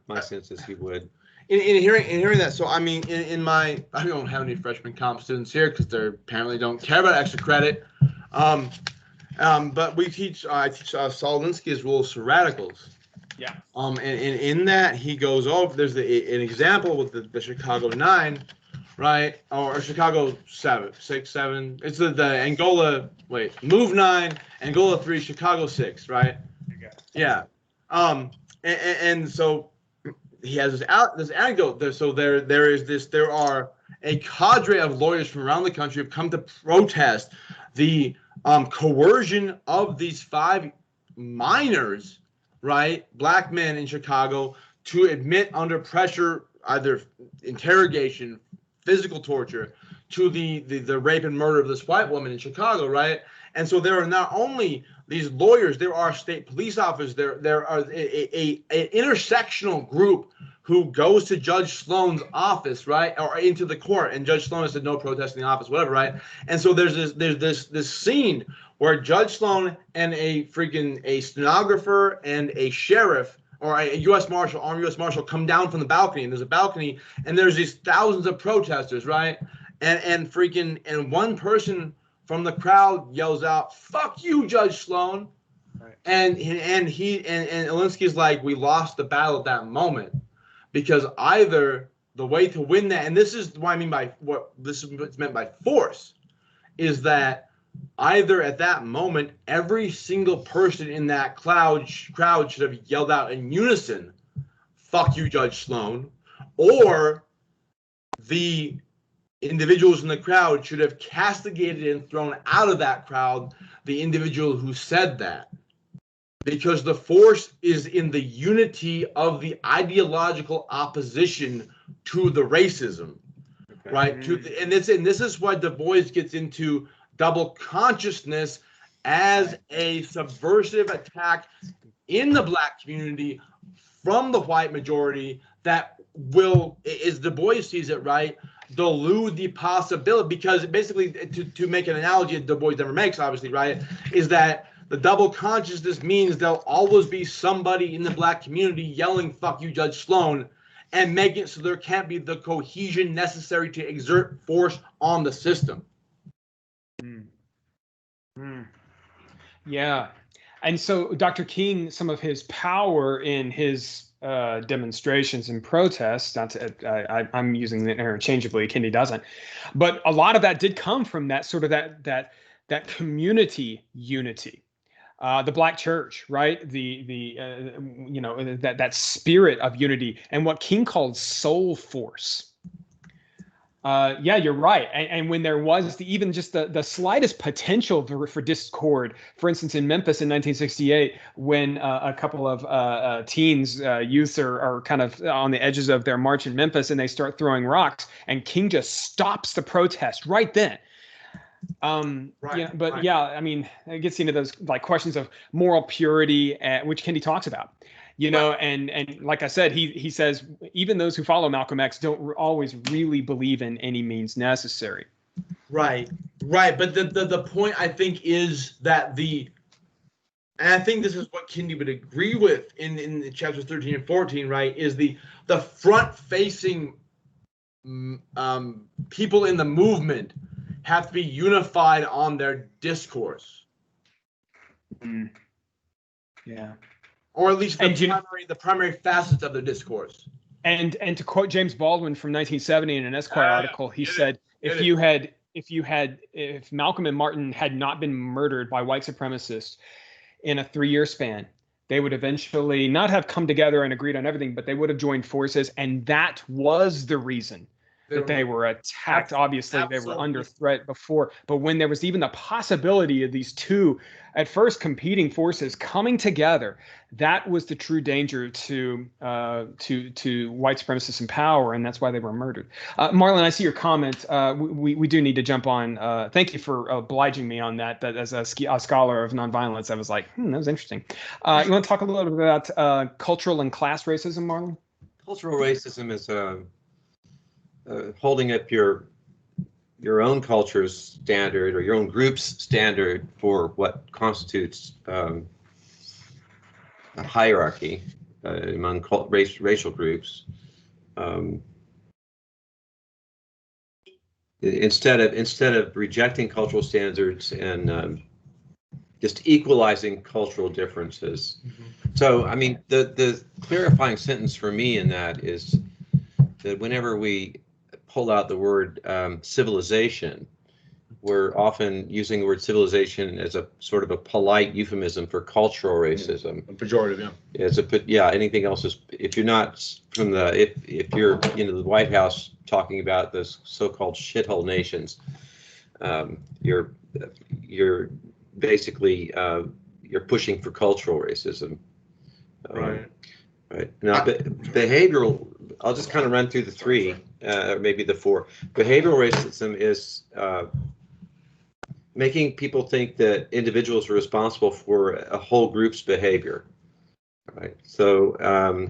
my sense is he would. In hearing that, so I mean, I don't have any freshman comp students here because they apparently don't care about extra credit. But I teach Solinsky's rules for radicals. Yeah. And in that he goes over. There's an example with the Chicago 9, right? Or Chicago 7, 6, 7. It's the Angola. Wait, Move 9, Angola 3, Chicago 6, right? Yeah. And so he has this anecdote. There are a cadre of lawyers from around the country have come to protest the coercion of these 5 minors, right, black men in Chicago, to admit under pressure, either interrogation, physical torture, to the rape and murder of this white woman in Chicago, right? And so there are not only these lawyers, there are state police officers, there are a intersectional group who goes to Judge Sloan's office, right, or into the court, and Judge Sloan has said no protest in the office, whatever, right? And so there's this scene where Judge Sloan and a stenographer and a sheriff or a U.S. Marshal, armed U.S. Marshal, come down from the balcony, and there's a balcony, and there's these thousands of protesters, right? And one person from the crowd yells out, "Fuck you, Judge Sloan." Right. And Alinsky's like, we lost the battle at that moment, because either the way to win that, and this is what I mean by what's meant by force, is that either at that moment every single person in that crowd should have yelled out in unison, "Fuck you, Judge Sloan," or the individuals in the crowd should have castigated and thrown out of that crowd the individual who said that. Because the force is in the unity of the ideological opposition to the racism, okay. Right? And this is why Du Bois gets into double consciousness as a subversive attack in the black community from the white majority that will, as Du Bois sees it, right, delude the possibility, because basically, to make an analogy that Du Bois never makes, obviously, right, is that the double consciousness means there'll always be somebody in the black community yelling "fuck you, Judge Sloan," and making it so there can't be the cohesion necessary to exert force on the system. Yeah. And so Dr. King, some of his power in his demonstrations and protests, I'm using it interchangeably, Kendi doesn't, but a lot of that did come from that sort of that community unity. The black church, right? That spirit of unity, and what King called soul force. Yeah, you're right. And when there was even just the slightest potential for discord, for instance, in Memphis in 1968, when a couple of youths are kind of on the edges of their march in Memphis, and they start throwing rocks, and King just stops the protest right then. Yeah, I mean, it gets into those like questions of moral purity, which Kendi talks about, and like I said, he says even those who follow Malcolm X don't always really believe in any means necessary. Right. But the point, I think, is that and I think this is what Kendi would agree with in chapters 13 and 14, right, is the front-facing people in the movement have to be unified on their discourse. Yeah. Or at least the primary facets of the discourse. And to quote James Baldwin from 1970 in an Esquire article, he said, if Malcolm and Martin had not been murdered by white supremacists in a 3-year span, they would eventually not have come together and agreed on everything, but they would have joined forces. And that was the reason that they were attacked. Obviously, they were under threat before, but when there was even the possibility of these two, at first competing forces coming together, that was the true danger to white supremacists in power, and that's why they were murdered. Marlon, I see your comment. We do need to jump on. Thank you for obliging me on that. That as a scholar of nonviolence, I was like, that was interesting. You want to talk a little bit about cultural and class racism, Marlon? Cultural racism is holding up your own culture's standard or your own group's standard for what constitutes a hierarchy among racial groups. Instead of rejecting cultural standards and just equalizing cultural differences. So, I mean, the clarifying sentence for me in that is that whenever we pull out the word civilization, we're often using the word civilization as a sort of a polite euphemism for cultural racism. A pejorative, yeah. Yeah, anything else is, if you're not from if you're the White House talking about those so-called shithole nations, you're basically you're pushing for cultural racism. Right. Right. Now, behavioral, I'll just kind of run through the three, or maybe the four. Behavioral racism is making people think that individuals are responsible for a whole group's behavior. Right. So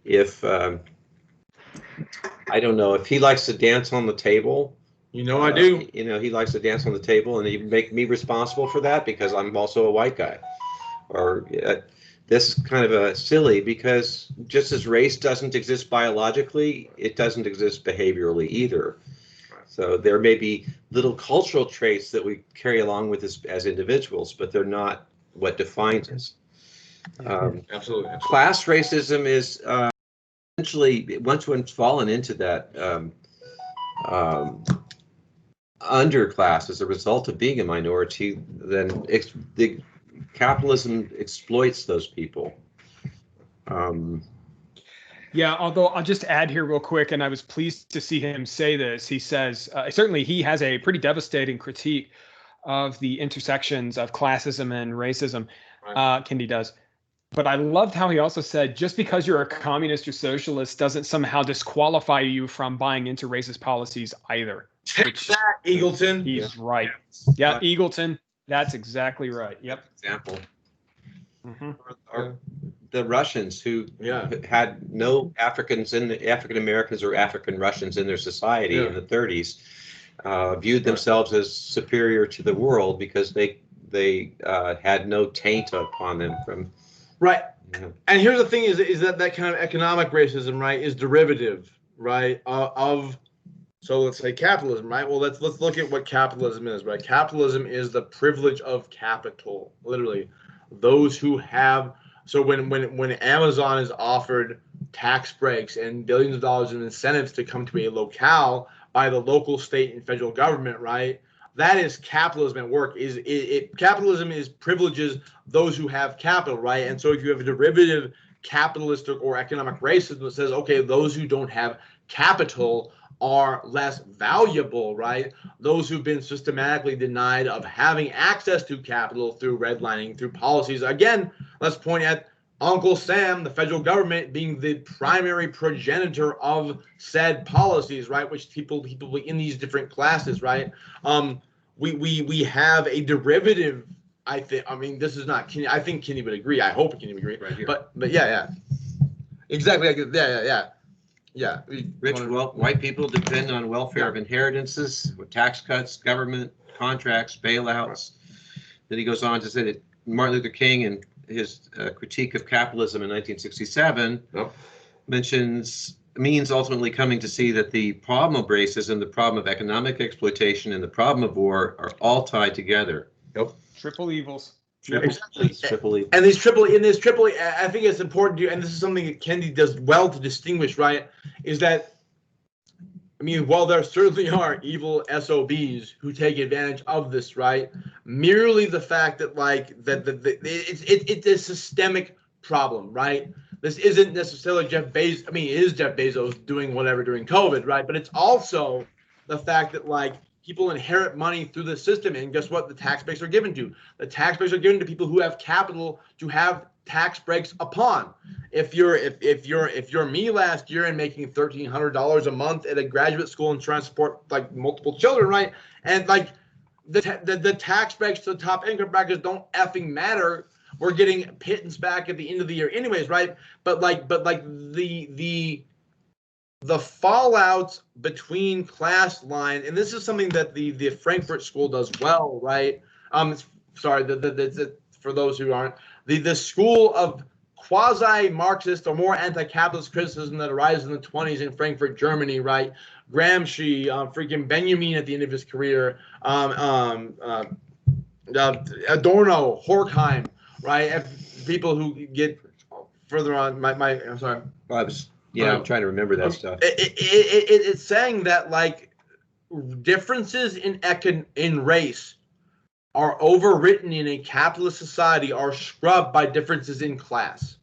if I don't know, if he likes to dance on the table, I do. He likes to dance on the table, and you make me responsible for that because I'm also a white guy. Or this is kind of silly because just as race doesn't exist biologically, it doesn't exist behaviorally either. So there may be little cultural traits that we carry along with us as individuals, but they're not what defines us. Absolutely. Class racism is essentially, once one's fallen into that underclass as a result of being a minority, then the capitalism exploits those people. Yeah, although I'll just add here real quick, and I was pleased to see him say this. He says, certainly he has a pretty devastating critique of the intersections of classism and racism. Right. Kendi does. But I loved how he also said, just because you're a communist or socialist doesn't somehow disqualify you from buying into racist policies either. Take that, Eagleton. He's right. Yeah, Eagleton. That's exactly right. Yep. Example. Mm-hmm. The Russians who had no African Americans or African Russians in their society in the 30s viewed themselves as superior to the world because they had no taint upon them from. Right. And here's the thing is that kind of economic racism, right, is derivative, right, of, so let's say capitalism, right? Well, let's look at what capitalism is, right? Capitalism is the privilege of capital, literally. Those who have, so when Amazon is offered tax breaks and billions of dollars in incentives to come to a locale by the local, state, and federal government, right? That is capitalism at work. Capitalism is privileges those who have capital, right? And so if you have a derivative capitalist or economic racism that says, okay, those who don't have capital are less valuable, right? Those who've been systematically denied of having access to capital through redlining, through policies. Again, let's point at Uncle Sam, the federal government, being the primary progenitor of said policies, right? Which people in these different classes, right? We have a derivative. I mean, this is not. I think Kendi would agree. I hope Kendi would agree. Right here. But yeah, exactly. Yeah. Rich white people depend on welfare of inheritances, with tax cuts, government contracts, bailouts. Then he goes on to say that Martin Luther King and his critique of capitalism in 1967 means ultimately coming to see that the problem of racism, the problem of economic exploitation, and the problem of war are all tied together. Yep. Triple evils. Triple evils. And these triple, I think it's important to, and this is something that Kendi does well to distinguish, right? Is that, I mean, while there certainly are evil SOBs who take advantage of this, right? Merely the fact that it's a systemic problem, right? This isn't necessarily Jeff Bezos. I mean, it is Jeff Bezos doing whatever during COVID, right? But it's also the fact that people inherit money through the system, and guess what? The tax breaks are given to. The tax breaks are given to people who have capital to have tax breaks upon. If you're me last year and making $1,300 a month at a graduate school and trying to support multiple children, right? And the tax breaks to the top income brackets don't effing matter. We're getting pittance back at the end of the year anyways, right? But the the fallouts between class line, and this is something that the Frankfurt School does well, right? Sorry, for those who aren't, the school of quasi-Marxist or more anti-capitalist criticism that arises in the 20s in Frankfurt, Germany, right? Gramsci, freaking Benjamin at the end of his career, Adorno, Horkheim, right? People who get further on, I'm sorry. I'm trying to remember that stuff. It's saying that like differences in race are overwritten in a capitalist society, are scrubbed by differences in class.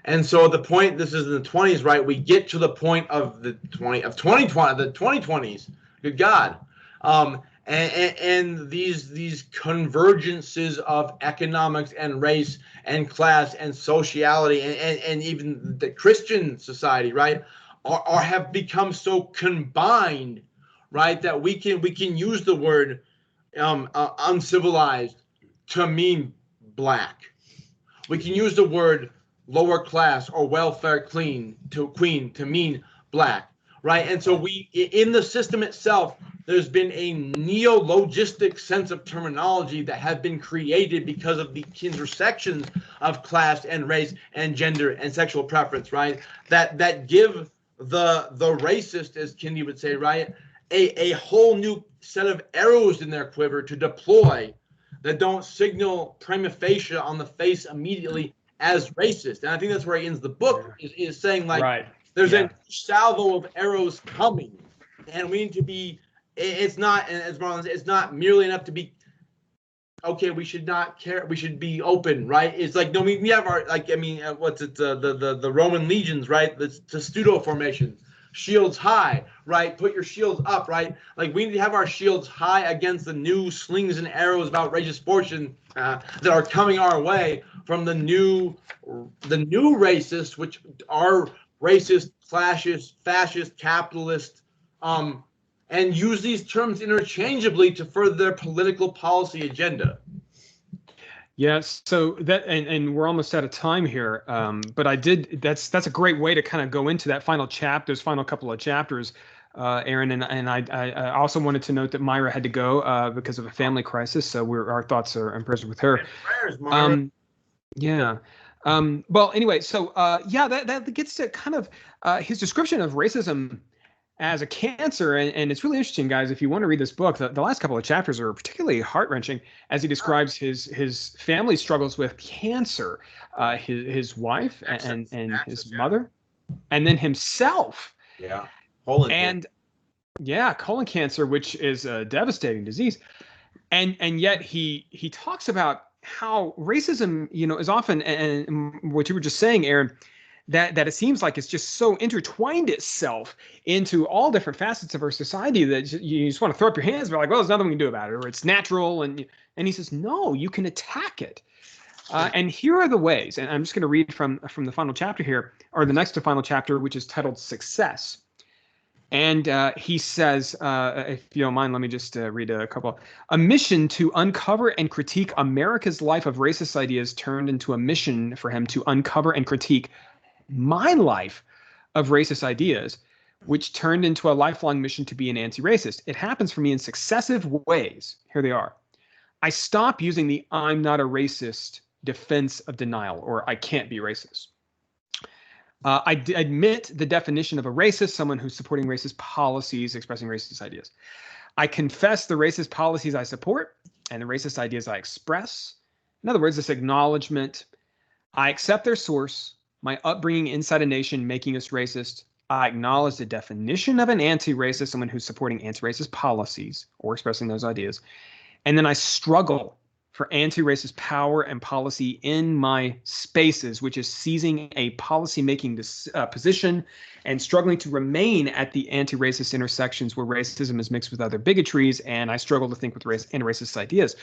And so at the point, this is in the 20s, right? We get to the point of the 2020s. Good God. And these convergences of economics and race and class and sociality and even the Christian society, right, have become so combined, right, that we can use the word uncivilized to mean black. We can use the word lower class or welfare queen to mean black, right? And so in the system itself, there's been a neologistic sense of terminology that have been created because of the intersections of class and race and gender and sexual preference, right? That give the racist, as Kendi would say, right, a whole new set of arrows in their quiver to deploy that don't signal prima facie on the face immediately as racist. And I think that's where he ends the book, is saying like, there's a salvo of arrows coming, and we need to be. It's not, as Marlon said, it's not merely enough to be. Okay, we should not care. We should be open, right? It's like no, we have our what's it? The Roman legions, right? The testudo formation, shields high, right? Put your shields up, right? Like we need to have our shields high against the new slings and arrows of outrageous fortune that are coming our way from the new racists, which are racist, fascist, capitalist, and use these terms interchangeably to further their political policy agenda. Yes, so that and we're almost out of time here, but that's a great way to kind of go into that final couple of chapters, Aaron, and I also wanted to note that Myra had to go because of a family crisis, so our thoughts are in prayers with her. Prayers, Myra. Yeah. Well, anyway, so that gets to kind of his description of racism as a cancer, and it's really interesting, guys. If you want to read this book, the last couple of chapters are particularly heart-wrenching as he describes his family struggles with cancer, his wife and his mother, and then himself. Yeah. Colon cancer, which is a devastating disease, and yet he talks about how racism, is often, and what you were just saying, Aaron, that it seems like it's just so intertwined itself into all different facets of our society that you just want to throw up your hands and be like, well, there's nothing we can do about it, or it's natural. And he says, no, you can attack it. And here are the ways, and I'm just going to read from the final chapter here, or the next to final chapter, which is titled Success. And he says, if you don't mind, let me just read a couple. A mission to uncover and critique America's life of racist ideas turned into a mission for him to uncover and critique my life of racist ideas, which turned into a lifelong mission to be an anti-racist. It happens for me in successive ways. Here they are. I stop using the I'm not a racist defense of denial, or I can't be racist. I admit the definition of a racist, someone who's supporting racist policies, expressing racist ideas. I confess the racist policies I support and the racist ideas I express. In other words, this acknowledgement. I accept their source, my upbringing inside a nation making us racist. I acknowledge the definition of an anti-racist, someone who's supporting anti-racist policies or expressing those ideas. And then I struggle for anti-racist power and policy in my spaces, which is seizing a policy-making position and struggling to remain at the anti-racist intersections where racism is mixed with other bigotries, and I struggle to think with anti-racist ideas.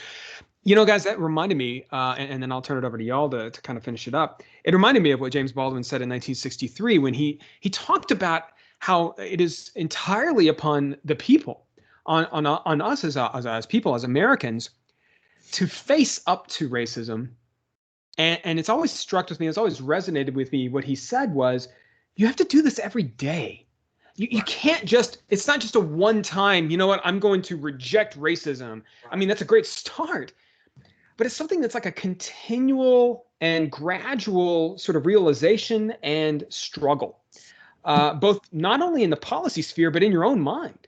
Guys, that reminded me, and then I'll turn it over to y'all to kind of finish it up. It reminded me of what James Baldwin said in 1963 when he talked about how it is entirely upon the people, on us as people, as Americans, to face up to racism. And it's always struck with me, it's always resonated with me. What he said was, you have to do this every day. you can't just, it's not just a one time, you know what, I'm going to reject racism. I mean, that's a great start, but it's something that's like a continual and gradual sort of realization and struggle, both not only in the policy sphere, but in your own mind.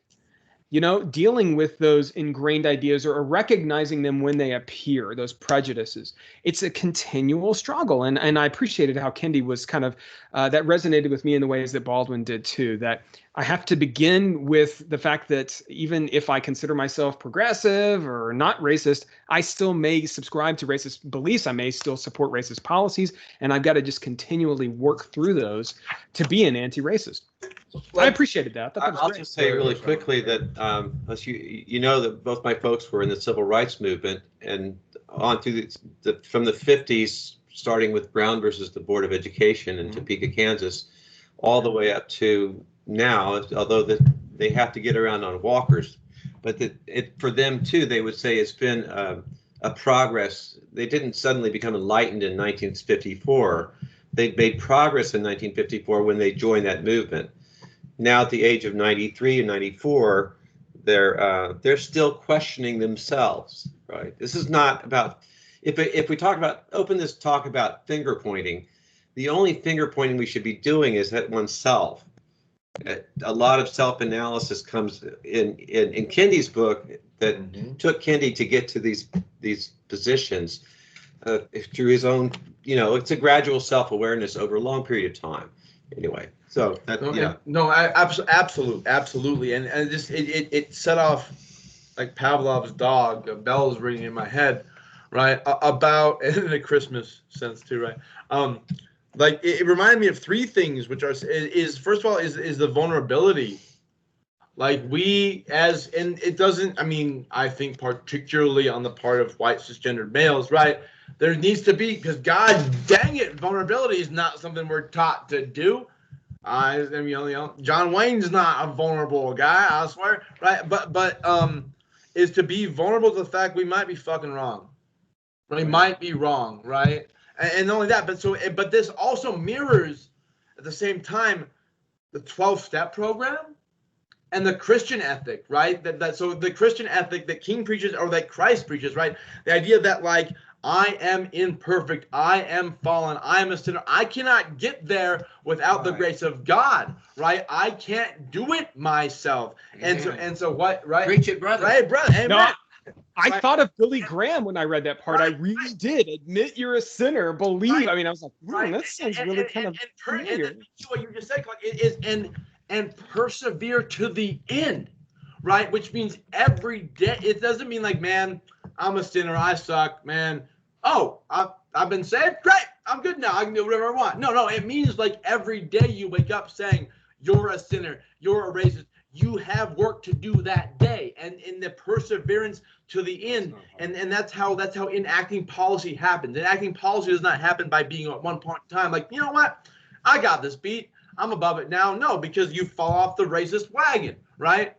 You know, dealing with those ingrained ideas or recognizing them when they appear, those prejudices. It's a continual struggle. And I appreciated how Kendi was kind of, that resonated with me in the ways that Baldwin did too, that I have to begin with the fact that even if I consider myself progressive or not racist, I still may subscribe to racist beliefs. I may still support racist policies. And I've got to just continually work through those to be an anti-racist. I appreciated that. I'll just say really quickly that you know that both my folks were in the civil rights movement, and on through from the 50s, starting with Brown versus the Board of Education in Topeka, Kansas, all the way up to now. Although they have to get around on walkers, but for them too, they would say it's been a progress. They didn't suddenly become enlightened in 1954. They made progress in 1954 when they joined that movement. Now at the age of 93 and 94, they're still questioning themselves, right? This is not about, if we talk about, talk about finger pointing, the only finger pointing we should be doing is at oneself. A lot of self-analysis comes in Kendi's book that took Kendi to get to these positions through his own, it's a gradual self-awareness over a long period of time. Anyway, so that, absolutely, and it set off like Pavlov's dog, bells ringing in my head, right? About, and in a Christmas sense too, right? Like it reminded me of three things, which first of all is the vulnerability. Like and it doesn't, I mean, I think particularly on the part of white cisgendered males, right? There needs to be, because God dang it, vulnerability is not something we're taught to do. John Wayne's not a vulnerable guy, I swear, right? But is to be vulnerable to the fact we might be fucking wrong. We might be wrong, right? And not only that, but this also mirrors at the same time the 12-step program and the Christian ethic, right? So the Christian ethic that King preaches, or that Christ preaches, right? The idea that, like, I am imperfect, I am fallen, I am a sinner. I cannot get there without the grace of God, right? I can't do it myself. And so what, right? Preach it, brother. Right, brother. Amen. No, I thought of Billy Graham when I read that part. I really did. Admit you're a sinner. Believe. Right. I mean, I was like, that sounds really kind of familiar. And what you just said, Clark, is and persevere to the end, right? Which means every day. It doesn't mean like, man, I'm a sinner, I suck, man. Oh, I've been saved. Great, I'm good now. I can do whatever I want. No, it means like every day you wake up saying you're a sinner, you're a racist. You have work to do that day, and in the perseverance to the end, and that's how enacting policy happens. Enacting policy does not happen by being at one point in time like, you know what, I got this beat, I'm above it now. No, because you fall off the racist wagon, right?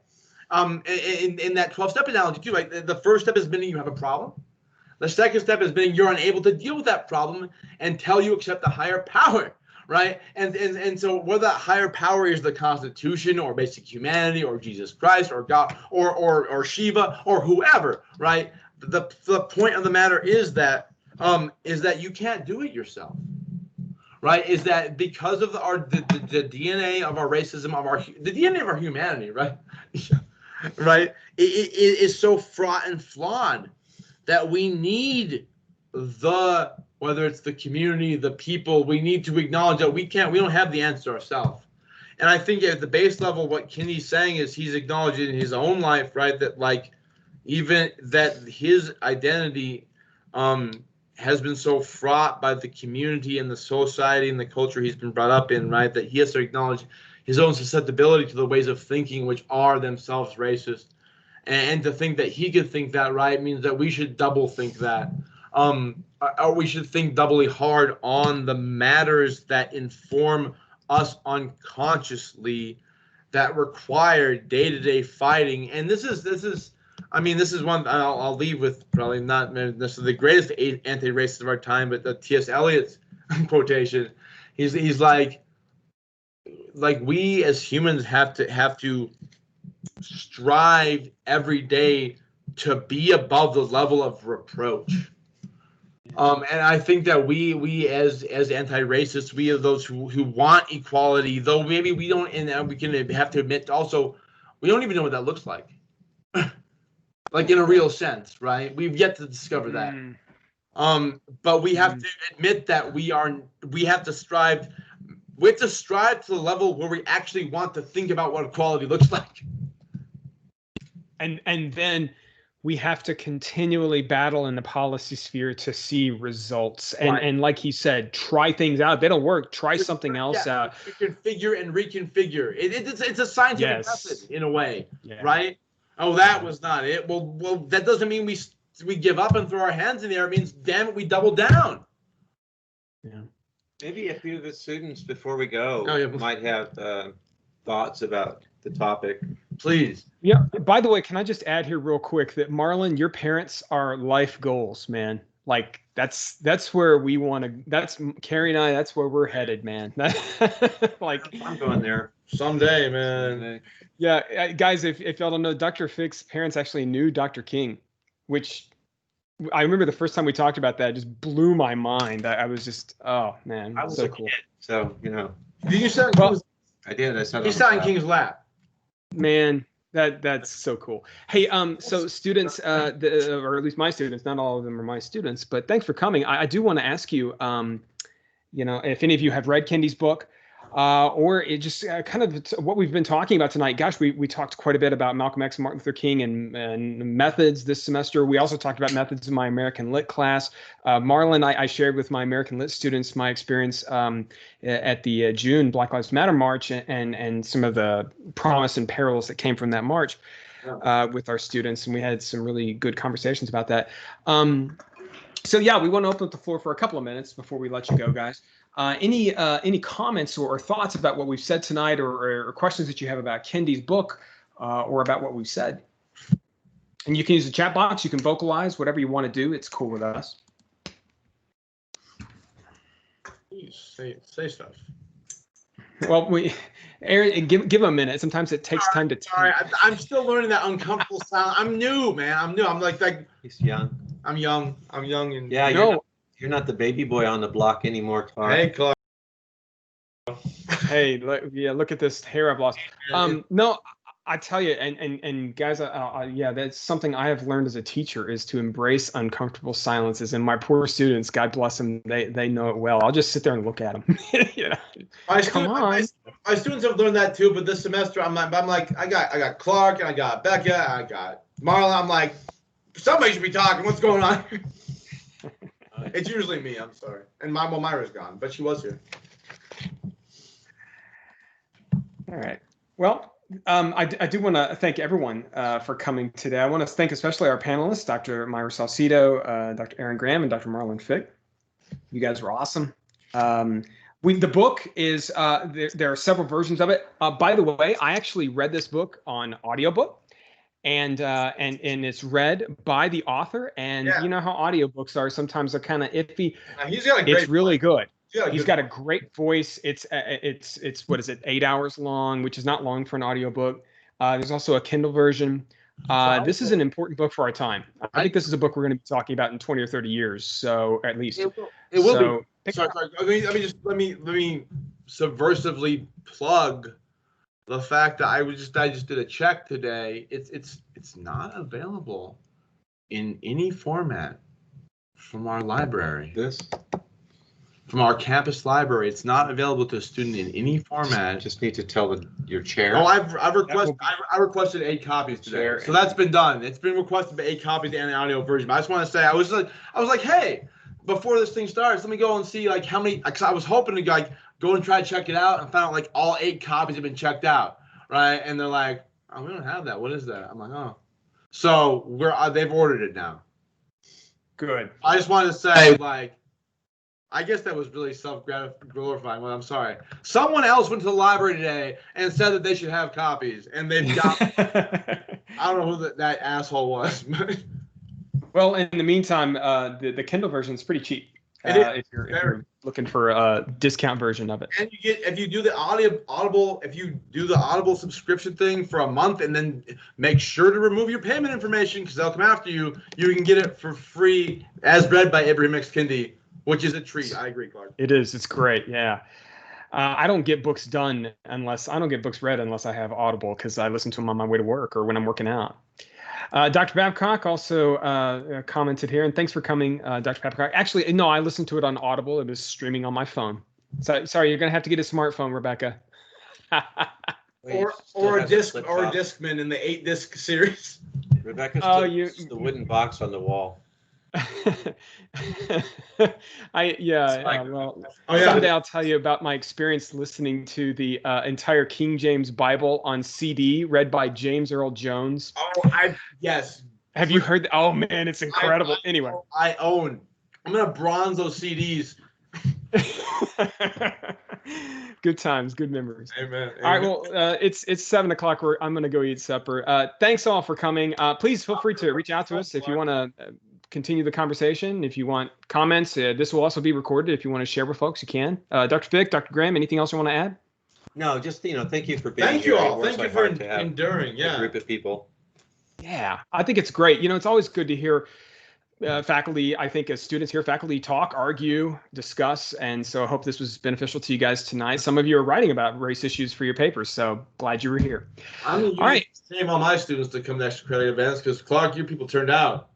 In that 12-step analogy too, like the first step is admitting you have a problem. The second step is admitting you're unable to deal with that problem until you accept the higher power. Right, and so whether that higher power is the Constitution or basic humanity or Jesus Christ or God or Shiva or whoever, right? The point of the matter is that you can't do it yourself, right? Is that because of the DNA of our racism, the DNA of our humanity, right? Right? It is so fraught and flawed that we need whether it's the community, the people, we need to acknowledge that we don't have the answer ourselves. And I think at the base level, what Kendi's saying is he's acknowledging in his own life, right, that like even that his identity has been so fraught by the community and the society and the culture he's been brought up in, right, that he has to acknowledge his own susceptibility to the ways of thinking which are themselves racist. And to think that he could think that, right, means that we should double think that. Or we should think doubly hard on the matters that inform us unconsciously, that require day-to-day fighting. And this is one I'll leave with, probably not necessarily the greatest anti-racist of our time, but the T.S. Eliot's quotation. He's like, like we as humans have to strive every day to be above the level of reproach. And I think that we as anti-racists, we are those who want equality, though maybe we don't, and we can have to admit also, we don't even know what that looks like. Like in a real sense, right? We've yet to discover that. But we have to admit that we have to strive to the level where we actually want to think about what equality looks like. And then we have to continually battle in the policy sphere to see results. And like he said, try things out. If they don't work, try something else out. Configure and reconfigure. It's a scientific method in a way, right? Oh, that was not it. Well, that doesn't mean we give up and throw our hands in the air. It means, damn it, we double down. Yeah. Maybe a few of the students before we go might have thoughts about the topic. Please. Yeah. By the way, can I just add here real quick that Marlon, your parents are life goals, man. Like that's where we want to. That's Carrie and I. That's where we're headed, man. Like I'm going there someday, man. Yeah, guys. If y'all don't know, Dr. Fick's parents actually knew Dr. King, which I remember the first time we talked about that, it just blew my mind. I was just, oh man, I was so a cool. kid, so you know. Did you sat? I did. I sat. You sat in King's lap. Man, that's so cool. Hey, so students, or at least my students, not all of them are my students, but thanks for coming. I do want to ask you, you know, if any of you have read Kendi's book, or it just kind of what we've been talking about tonight. Gosh, we talked quite a bit about Malcolm X, Martin Luther King, and methods this semester. We also talked about methods in my American Lit class. Marlon, I shared with my American Lit students my experience at the June Black Lives Matter march and some of the promise and perils that came from that march with our students, and we had some really good conversations about that. So yeah, we want to open up the floor for a couple of minutes before we let you go, guys. Any comments or thoughts about what we've said tonight, or questions that you have about Kendi's book or about what we've said? And you can use the chat box. You can vocalize whatever you want to do. It's cool with us. Say stuff. Well, Aaron, give him a minute. Sometimes it takes time to. Sorry, I'm still learning that uncomfortable sound. I'm new, man. I'm new. I'm like he's young. I'm young, and yeah. You're not the baby boy on the block anymore, Clark. Hey, Clark. Hey, look at this hair I've lost. No, I tell you, and guys, yeah, that's something I have learned as a teacher is to embrace uncomfortable silences. And my poor students, God bless them, they know it well. I'll just sit there and look at them. You know, my students have learned that too. But this semester, I'm like, I got Clark, and I got Becca, I got Marla. I'm like, somebody should be talking. What's going on? It's usually me. I'm sorry. And Myra's gone, but she was here. All right. Well, I do want to thank everyone for coming today. I want to thank especially our panelists, Dr. Myra Salcido, Dr. Aaron Graham, and Dr. Marlon Fick. You guys were awesome. The book is, there are several versions of it. By the way, I actually read this book on audiobook. And it's read by the author, and you know how audiobooks are. Sometimes they're kind of iffy. He's got a great It's really voice. good. He's got a great voice. It's what is it, 8 hours long, which is not long for an audiobook. There's also a Kindle version. This is an important book for our time. I think this is a book we're going to be talking about in 20 or 30 years. So at least it will be. Sorry. Let me subversively plug the fact that I just did a check today. It's not available in any format from our library. From our campus library, it's not available to a student in any format. Just need to tell your chair. Oh, I requested 8 copies today, so that's been done. It's been requested by 8 copies and the audio version. But I just want to say, I was like, hey, before this thing starts, let me go and see like how many. Cause I was hoping to go and try to check it out, and found out like all 8 copies have been checked out, right? And they're like, oh, we don't have that. What is that? I'm like, oh. So they've ordered it now. Good. I just wanted to say, like, I guess that was really self-glorifying. Well, I'm sorry. Someone else went to the library today and said that they should have copies, and they've got. I don't know who that asshole was. Well, in the meantime, the Kindle version is pretty cheap. if you're looking for a discount version of it. And you get, if you do the Audible subscription thing for a month, and then make sure to remove your payment information because they'll come after you. You can get it for free, as read by Ibram X. Kendi, which is a treat. I agree, Clark. It is. It's great. Yeah. I don't get books read unless I have Audible, because I listen to them on my way to work or when I'm working out. Dr. Babcock also commented here, and thanks for coming, Dr. Babcock. Actually, no, I listened to it on Audible. It was streaming on my phone. So, sorry, you're gonna have to get a smartphone, Rebecca. or a Discman in the 8-disc series. Rebecca's the wooden box on the wall. Someday I'll tell you about my experience listening to the entire King James Bible on CD read by James Earl Jones. Yes. Have you heard? Oh man, it's incredible. Anyway, I'm gonna bronze those CDs. Good times, good memories. Amen. All right, well, it's 7 o'clock. I'm gonna go eat supper. Thanks all for coming. Please feel free to reach out to us if you want to continue the conversation. If you want comments, this will also be recorded. If you want to share with folks, you can. Dr. Vic, Dr. Graham, anything else you want to add? No, just thank you for being here. Thank you all. Thank you for enduring. Yeah, a group of people. Yeah, I think it's great. It's always good to hear faculty. I think as students hear faculty talk, argue, discuss, and so I hope this was beneficial to you guys tonight. Some of you are writing about race issues for your papers, so glad you were here. I'm going to save all my students to come to extra credit events because Clark, you people turned out.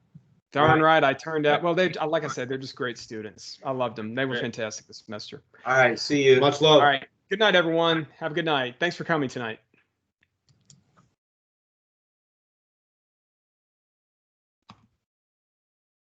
Darn right, I turned out. Well, like I said, they're just great students. I loved them. They were fantastic this semester. All right, see you. Much love. All right, good night, everyone. Have a good night. Thanks for coming tonight.